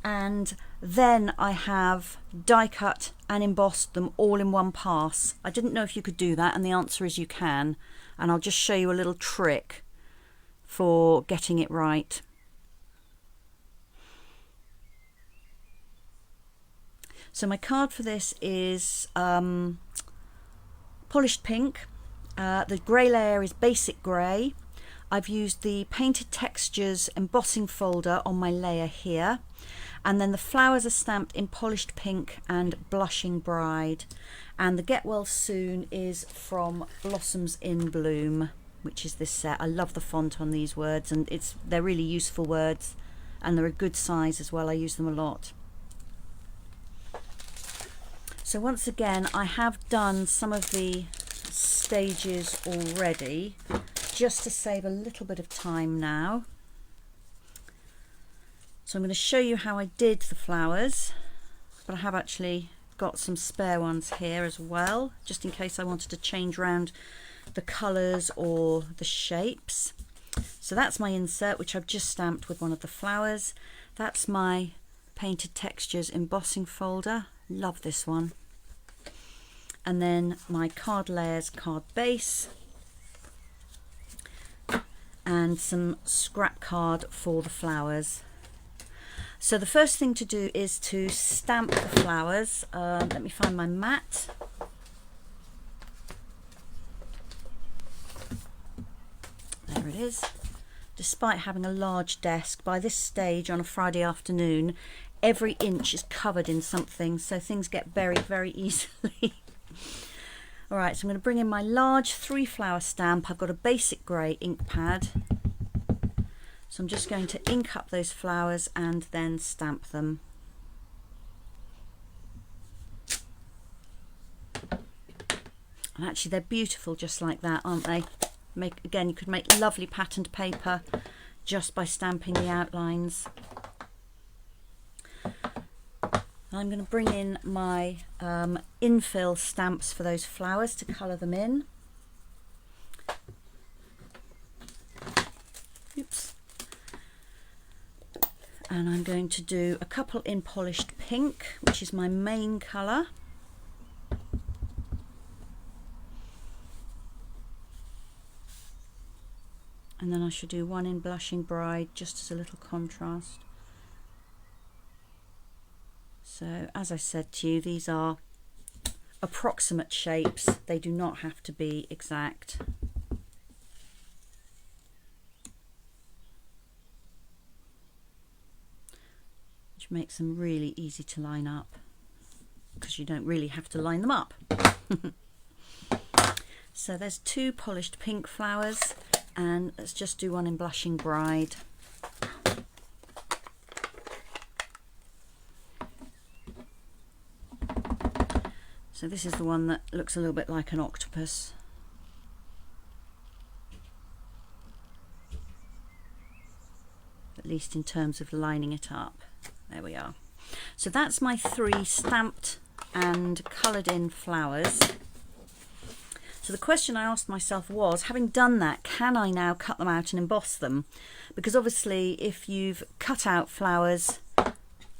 A: and then I have die cut and embossed them all in one pass. I didn't know if you could do that, and the answer is you can. And I'll just show you a little trick for getting it right. So my card for this is polished pink. The grey layer is basic grey. I've used the Painted Textures embossing folder on my layer here, and then the flowers are stamped in Polished Pink and Blushing Bride, and the Get Well Soon is from Blossoms in Bloom, which is this set. I love the font on these words, and they're really useful words, and they're a good size as well. I use them a lot. So once again, I have done some of the stages already, just to save a little bit of time now. So I'm going to show you how I did the flowers, but I have actually got some spare ones here as well, just in case I wanted to change around the colours or the shapes. So that's my insert, which I've just stamped with one of the flowers. That's my Painted Textures embossing folder. Love this one. And then my card layers, card base, and some scrap card for the flowers. So the first thing to do is to stamp the flowers. Let me find my mat. There it is. Despite having a large desk, by this stage on a Friday afternoon, every inch is covered in something, so things get buried very easily. Alright, so I'm going to bring in my large 3-flower stamp. I've got a basic grey ink pad. So I'm just going to ink up those flowers and then stamp them. And actually they're beautiful just like that, aren't they? Again, you could make lovely patterned paper just by stamping the outlines. I'm going to bring in my infill stamps for those flowers to colour them in. Oops. And I'm going to do a couple in Polished Pink, which is my main colour. And then I should do one in Blushing Bride, just as a little contrast. So, as I said to you, these are approximate shapes. They do not have to be exact. Which makes them really easy to line up, because you don't really have to line them up. So there's 2 Polished Pink flowers, and let's just do one in Blushing Bride. So this is the one that looks a little bit like an octopus. At least in terms of lining it up. There we are. So that's my 3 stamped and coloured in flowers. So the question I asked myself was, having done that, can I now cut them out and emboss them? Because obviously if you've cut out flowers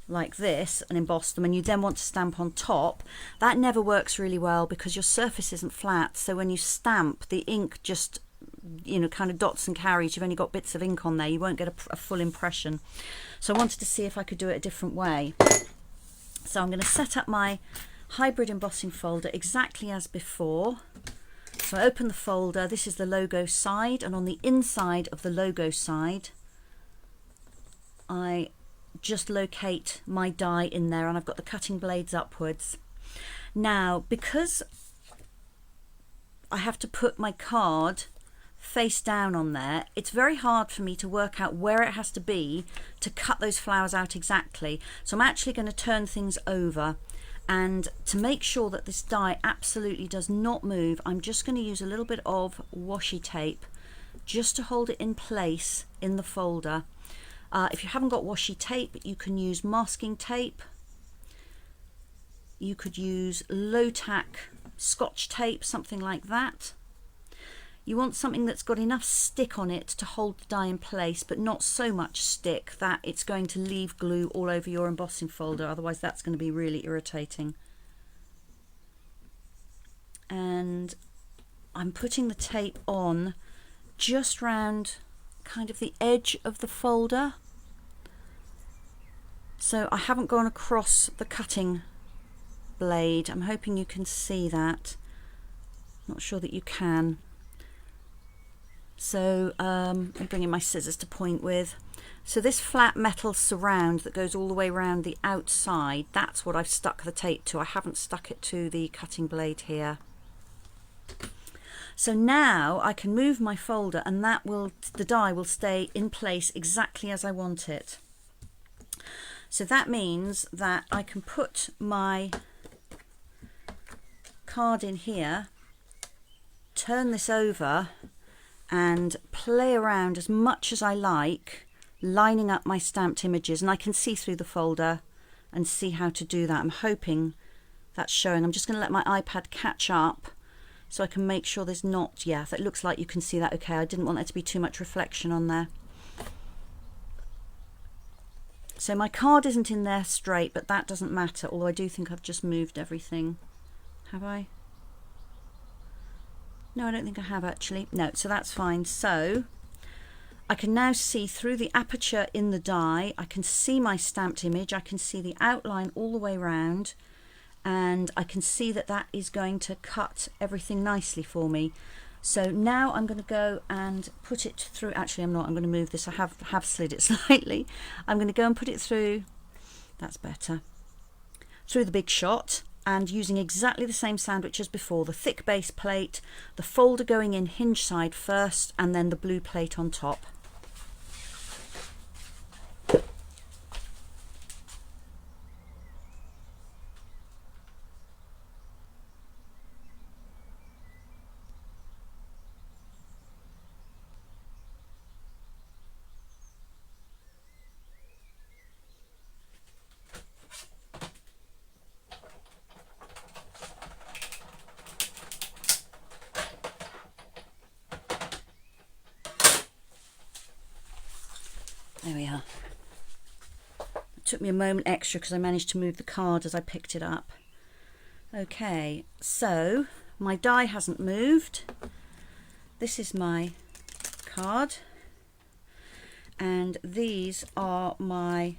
A: like this and emboss them and you then want to stamp on top, that never works really well because your surface isn't flat. So when you stamp, the ink just, you know, kind of dots and carries. You've only got bits of ink on there. You won't get a full impression. So I wanted to see if I could do it a different way. So I'm going to set up my hybrid embossing folder exactly as before. So I open the folder. This is the logo side, and on the inside of the logo side, I just locate my die in there, and I've got the cutting blades upwards. Now, because I have to put my card face down on there, it's very hard for me to work out where it has to be to cut those flowers out exactly. So I'm actually going to turn things over, and to make sure that this die absolutely does not move, I'm just going to use a little bit of washi tape just to hold it in place in the folder. If you haven't got washi tape, you can use masking tape. You could use low tack Scotch tape, something like that. You want something that's got enough stick on it to hold the die in place, but not so much stick that it's going to leave glue all over your embossing folder, otherwise that's going to be really irritating. And I'm putting the tape on just round kind of the edge of the folder. So I haven't gone across the cutting blade. I'm hoping you can see that. Not sure that you can. So I'm bringing my scissors to point with. So this flat metal surround that goes all the way around the outside, that's what I've stuck the tape to. I haven't stuck it to the cutting blade here. So now I can move my folder and the die will stay in place exactly as I want it. So that means that I can put my card in here, turn this over and play around as much as I like, lining up my stamped images, and I can see through the folder and see how to do that. I'm hoping that's showing. I'm just going to let my iPad catch up so I can make sure there's not, yeah, that looks like you can see that okay. I didn't want there to be too much reflection on there. So my card isn't in there straight, but that doesn't matter, although I do think I've just moved everything. Have I? No, I don't think I have actually. No, so that's fine. So I can now see through the aperture in the die, I can see my stamped image, I can see the outline all the way around, and I can see that that is going to cut everything nicely for me. So now I'm going to go and put it through, actually I'm not, I'm going to move this, I have slid it slightly. I'm going to go and put it through, that's better, through the big shot, and using exactly the same sandwich as before, the thick base plate, the folder going in hinge side first, and then the blue plate on top. There we are. It took me a moment extra because I managed to move the card as I picked it up. Okay, so my die hasn't moved. This is my card, and these are my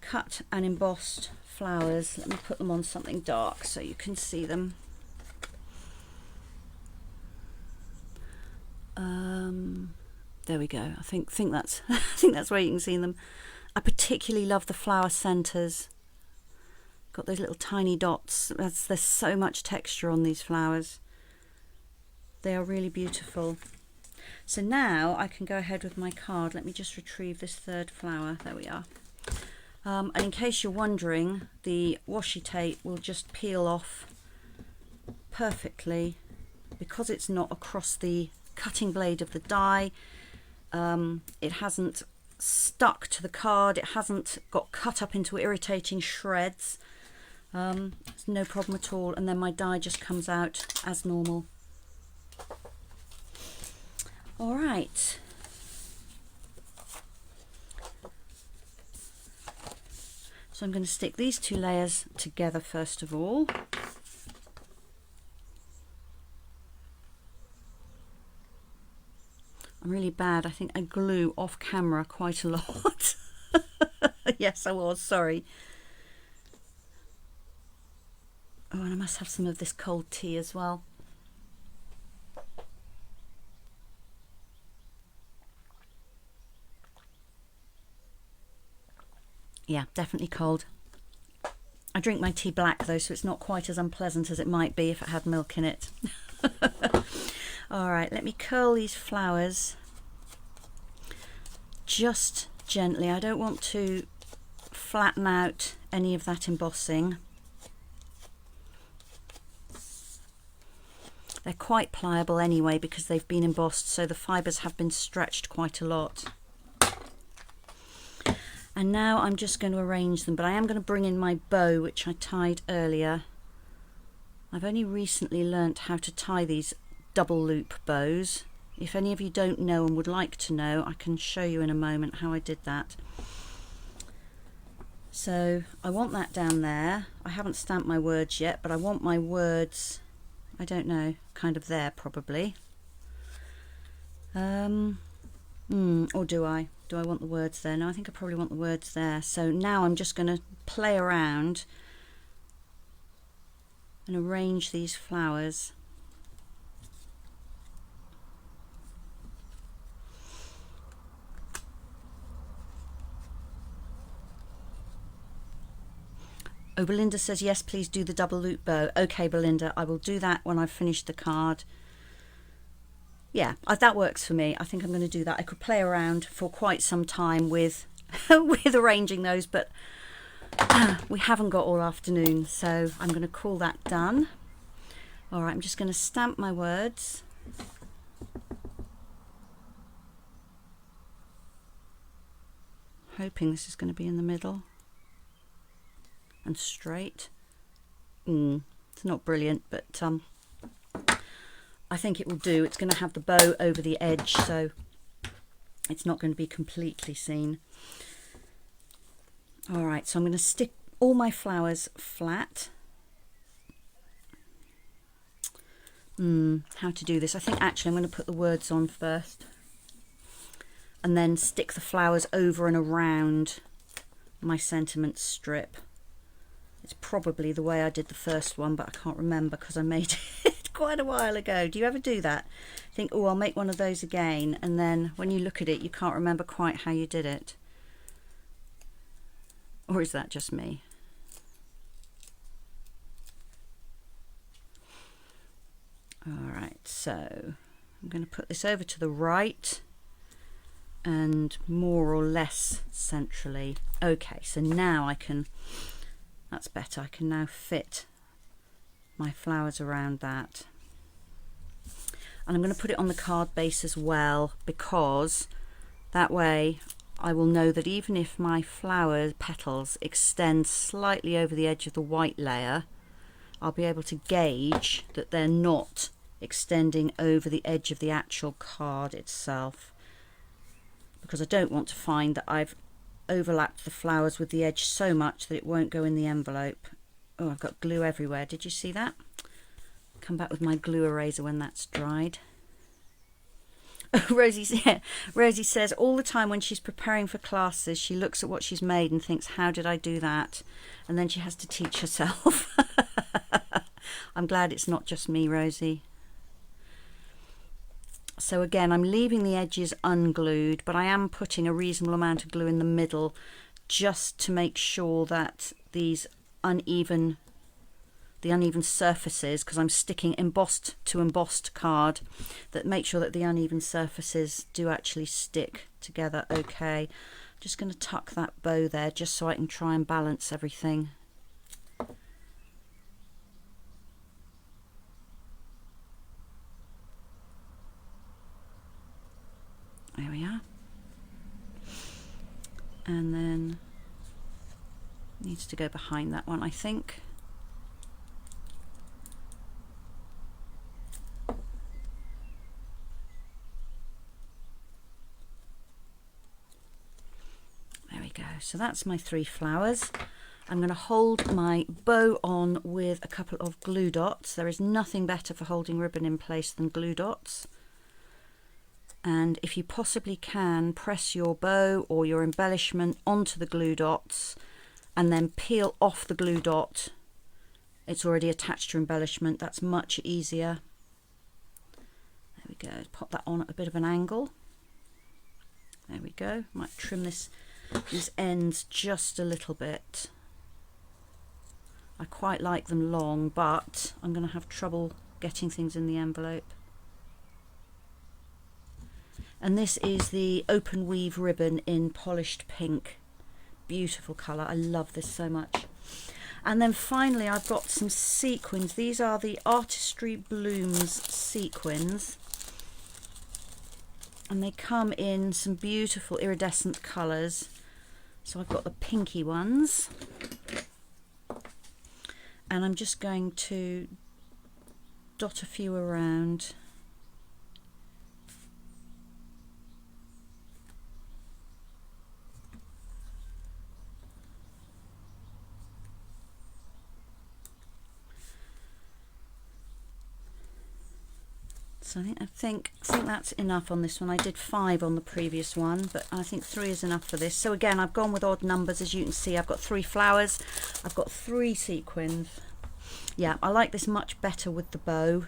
A: cut and embossed flowers. Let me put them on something dark so you can see them. There we go. I think that's I think that's where you can see them. I particularly love the flower centers. Got those little tiny dots. There's so much texture on these flowers. They are really beautiful. So now I can go ahead with my card. Let me just retrieve this third flower. There we are. And in case you're wondering, the washi tape will just peel off perfectly because it's not across the cutting blade of the die. It hasn't stuck to the card, it hasn't got cut up into irritating shreds. It's no problem at all, and then my die just comes out as normal. All right. So I'm going to stick these two layers together first of all. I'm really bad. I think I glue off camera quite a lot. Yes, I was, sorry. Oh, and I must have some of this cold tea as well. Yeah, definitely cold. I drink my tea black though, so it's not quite as unpleasant as it might be if it had milk in it. All right, let me curl these flowers just gently. I don't want to flatten out any of that embossing. They're quite pliable anyway because they've been embossed, so the fibres have been stretched quite a lot. And now I'm just going to arrange them, but I am going to bring in my bow, which I tied earlier. I've only recently learnt how to tie these double loop bows. If any of you don't know and would like to know, I can show you in a moment how I did that. So I want that down there. I haven't stamped my words yet, but I want my words, I don't know, kind of there probably. Or do I? Do I want the words there? No, I think I probably want the words there. So now I'm just going to play around and arrange these flowers. Oh, Belinda says, yes, please do the double loop bow. Okay, Belinda, I will do that when I've finished the card. Yeah, that works for me. I think I'm going to do that. I could play around for quite some time with with arranging those, but we haven't got all afternoon, so I'm going to call that done. All right, I'm just going to stamp my words. Hoping this is going to be in the middle and straight. It's not brilliant, but I think it will do. It's going to have the bow over the edge, so it's not going to be completely seen. All right, so I'm going to stick all my flowers flat. How to do this? I think actually I'm going to put the words on first and then stick the flowers over and around my sentiment strip. It's probably the way I did the first one, but I can't remember because I made it quite a while ago. Do you ever do that? Think, oh, I'll make one of those again, and then when you look at it, you can't remember quite how you did it. Or is that just me? All right, so I'm going to put this over to the right and more or less centrally. Okay, so now I can, that's better, I can now fit my flowers around that. And I'm going to put it on the card base as well, because that way I will know that even if my flower petals extend slightly over the edge of the white layer, I'll be able to gauge that they're not extending over the edge of the actual card itself, because I don't want to find that I've overlapped the flowers with the edge so much that it won't go in the envelope. Oh, I've got glue everywhere. Did you see that? Come back with my glue eraser when that's dried. Oh, Rosie says all the time when she's preparing for classes, she looks at what she's made and thinks, how did I do that? And then she has to teach herself. I'm glad it's not just me, Rosie. So again, I'm leaving the edges unglued, but I am putting a reasonable amount of glue in the middle just to make sure that the uneven surfaces, because I'm sticking embossed to embossed card, that make sure that the uneven surfaces do actually stick together. Okay, just going to tuck that bow there just so I can try and balance everything. There we are. And then needs to go behind that one, I think. There we go. So that's my 3 flowers. I'm going to hold my bow on with a couple of glue dots. There is nothing better for holding ribbon in place than glue dots. And if you possibly can, press your bow or your embellishment onto the glue dots and then peel off the glue dot. It's already attached to embellishment. That's much easier. There we go. Pop that on at a bit of an angle. There we go. Might trim these ends just a little bit. I quite like them long, but I'm going to have trouble getting things in the envelope. And this is the open weave ribbon in polished pink. Beautiful colour. I love this so much. And then finally I've got some sequins. These are the Artistry Blooms sequins. And they come in some beautiful iridescent colours. So I've got the pinky ones. And I'm just going to dot a few around. So I think that's enough on this one. I did 5 on the previous one, but I think 3 is enough for this. So again, I've gone with odd numbers. As you can see, I've got 3 flowers, I've got 3 sequins. Yeah, I like this much better with the bow.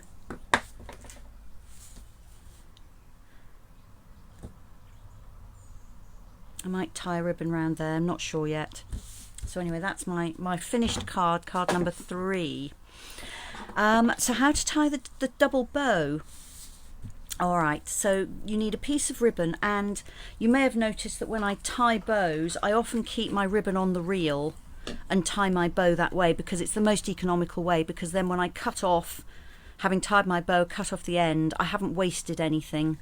A: I might tie a ribbon around there, I'm not sure yet. So anyway, that's my finished card number 3. So how to tie the double bow. All right, so you need a piece of ribbon, and you may have noticed that when I tie bows, I often keep my ribbon on the reel and tie my bow that way, because it's the most economical way, because then when I cut off, having tied my bow, cut off the end, I haven't wasted anything.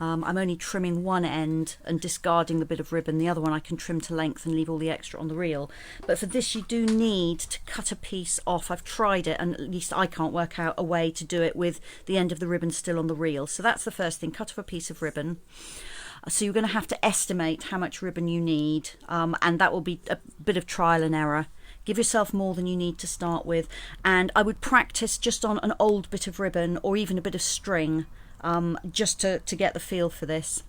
A: I'm only trimming one end and discarding the bit of ribbon. The other one I can trim to length and leave all the extra on the reel. But for this, you do need to cut a piece off. I've tried it, and at least I can't work out a way to do it with the end of the ribbon still on the reel. So that's the first thing, cut off a piece of ribbon. So you're going to have to estimate how much ribbon you need, and that will be a bit of trial and error. Give yourself more than you need to start with, and I would practice just on an old bit of ribbon or even a bit of string, just to get the feel for this.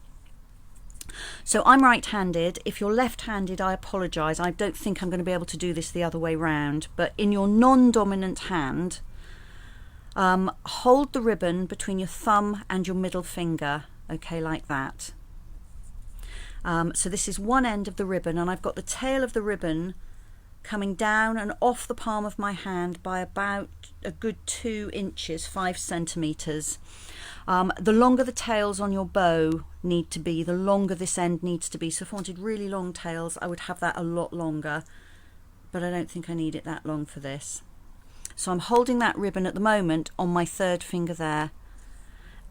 A: So I'm right-handed. If you're left-handed, I apologise. I don't think I'm going to be able to do this the other way round, but in your non-dominant hand, hold the ribbon between your thumb and your middle finger, okay, like that. So this is one end of the ribbon, and I've got the tail of the ribbon coming down and off the palm of my hand by about a good 2 inches, 5 centimetres. The longer the tails on your bow need to be, the longer this end needs to be. So if I wanted really long tails, I would have that a lot longer, but I don't think I need it that long for this. So I'm holding that ribbon at the moment on my 3rd finger there,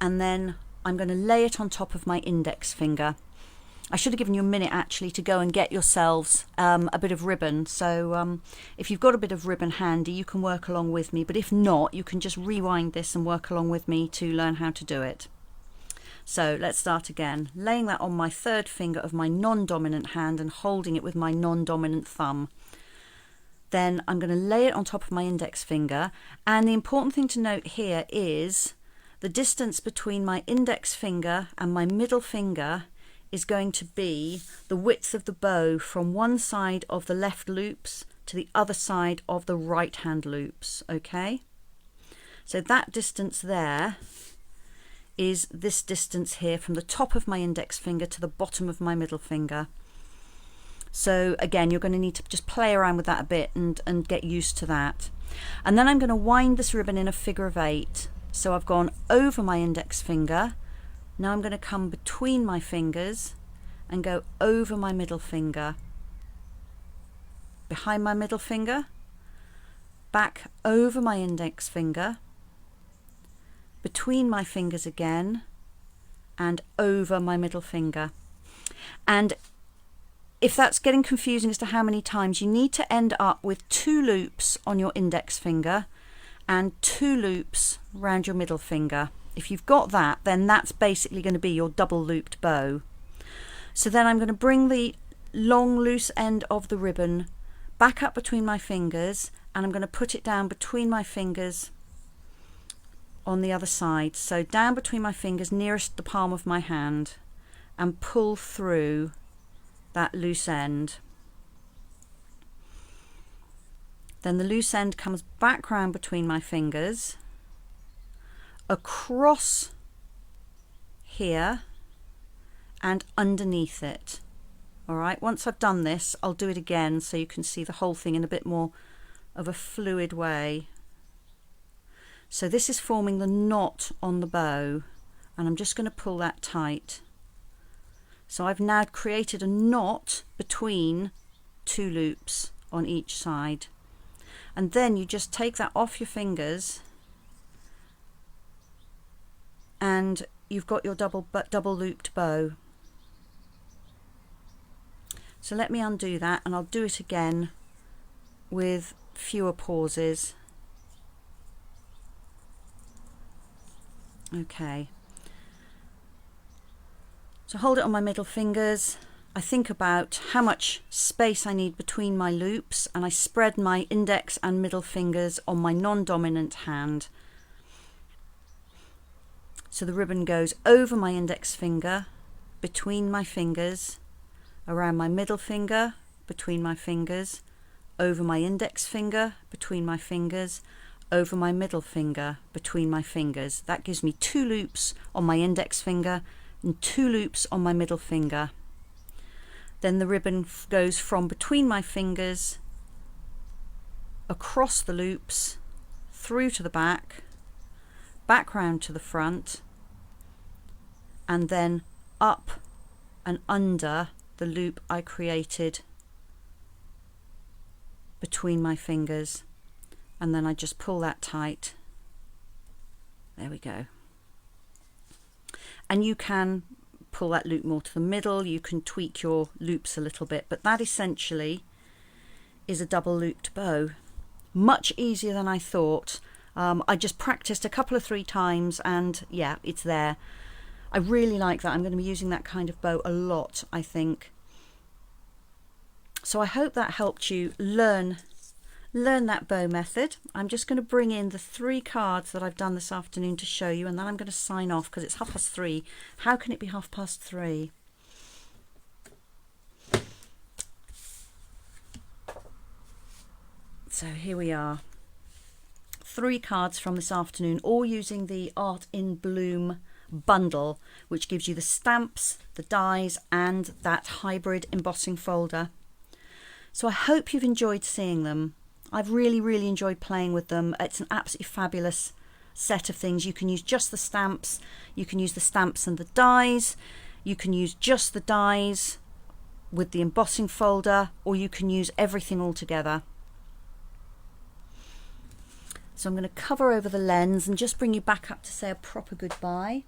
A: and then I'm going to lay it on top of my index finger. I should have given you a minute actually to go and get yourselves a bit of ribbon. So if you've got a bit of ribbon handy, you can work along with me. But if not, you can just rewind this and work along with me to learn how to do it. So let's start again. Laying that on my 3rd finger of my non-dominant hand and holding it with my non-dominant thumb. Then I'm going to lay it on top of my index finger. And the important thing to note here is the distance between my index finger and my middle finger is going to be the width of the bow from one side of the left loops to the other side of the right hand loops, okay? So that distance there is this distance here from the top of my index finger to the bottom of my middle finger. So again, you're going to need to just play around with that a bit and get used to that. And then I'm going to wind this ribbon in a figure of 8. So I've gone over my index finger. Now I'm going to come between my fingers and go over my middle finger, behind my middle finger, back over my index finger, between my fingers again, and over my middle finger. And if that's getting confusing as to how many times, you need to end up with 2 loops on your index finger and 2 loops around your middle finger. If you've got that, then that's basically going to be your double looped bow. So then I'm going to bring the long loose end of the ribbon back up between my fingers, and I'm going to put it down between my fingers on the other side. So down between my fingers nearest the palm of my hand, and pull through that loose end. Then the loose end comes back round between my fingers, across here and underneath it. All right, once I've done this, I'll do it again so you can see the whole thing in a bit more of a fluid way. So this is forming the knot on the bow, and I'm just going to pull that tight. So I've now created a knot between 2 loops on each side, and then you just take that off your fingers and you've got your double looped bow. So let me undo that, and I'll do it again with fewer pauses. Okay. So hold it on my middle fingers. I think about how much space I need between my loops, and I spread my index and middle fingers on my non-dominant hand. So the ribbon goes over my index finger, between my fingers, around my middle finger, between my fingers, over my index finger, between my fingers, over my middle finger, between my fingers. That gives me 2 loops on my index finger and 2 loops on my middle finger. Then the ribbon goes from between my fingers, across the loops, through to the back, back round to the front, and then up and under the loop I created between my fingers, and then I just pull that tight. There we go. And you can pull that loop more to the middle, you can tweak your loops a little bit, but that essentially is a double looped bow. Much easier than I thought. I just practiced a couple of 3 times and yeah, it's there. I really like that. I'm going to be using that kind of bow a lot, I think. So I hope that helped you learn that bow method. I'm just going to bring in the 3 cards that I've done this afternoon to show you, and then I'm going to sign off because it's 3:30. How can it be 3:30? So here we are. 3 cards from this afternoon, all using the Art in Bloom bundle, which gives you the stamps, the dies, and that hybrid embossing folder. So I hope you've enjoyed seeing them. I've really enjoyed playing with them. It's an absolutely fabulous set of things. You can use just the stamps, you can use the stamps and the dies, you can use just the dies with the embossing folder, or you can use everything all together. So I'm going to cover over the lens and just bring you back up to say a proper goodbye.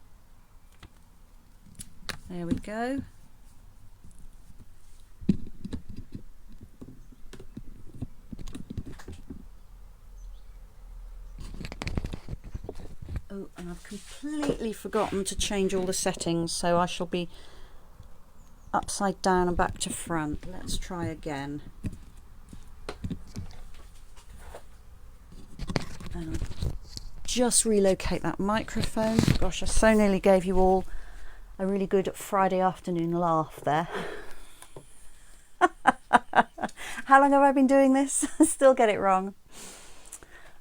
A: There we go. Oh, and I've completely forgotten to change all the settings, so I shall be upside down and back to front. Let's try again. And I'll just relocate that microphone. Gosh, I so nearly gave you all a really good Friday afternoon laugh there. How long have I been doing this? I still get it wrong.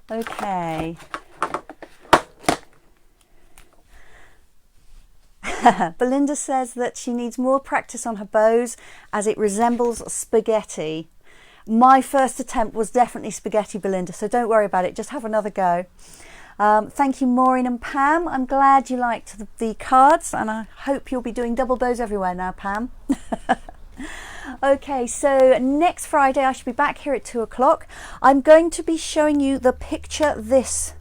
A: Okay. Belinda says that she needs more practice on her bows as it resembles spaghetti. My first attempt was definitely spaghetti, Belinda, so don't worry about it. Just have another go. Thank you, Maureen and Pam. I'm glad you liked the cards, and I hope you'll be doing double bows everywhere now, Pam. Okay, so next Friday I should be back here at 2 o'clock. I'm going to be showing you the Picture This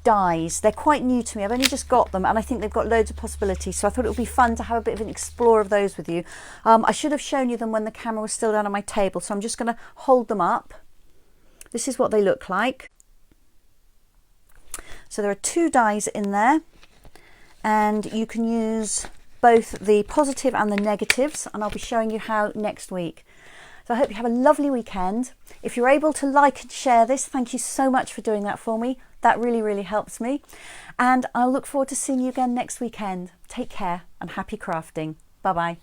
A: dies. They're quite new to me. I've only just got them and I think they've got loads of possibilities, so I thought it would be fun to have a bit of an explore of those with you. I should have shown you them when the camera was still down on my table, so I'm just going to hold them up. This is what they look like. So there are 2 dies in there, and you can use both the positive and the negatives, and I'll be showing you how next week. So I hope you have a lovely weekend. If you're able to like and share this, thank you so much for doing that for me. That really helps me. And I'll look forward to seeing you again next weekend. Take care and happy crafting. Bye-bye.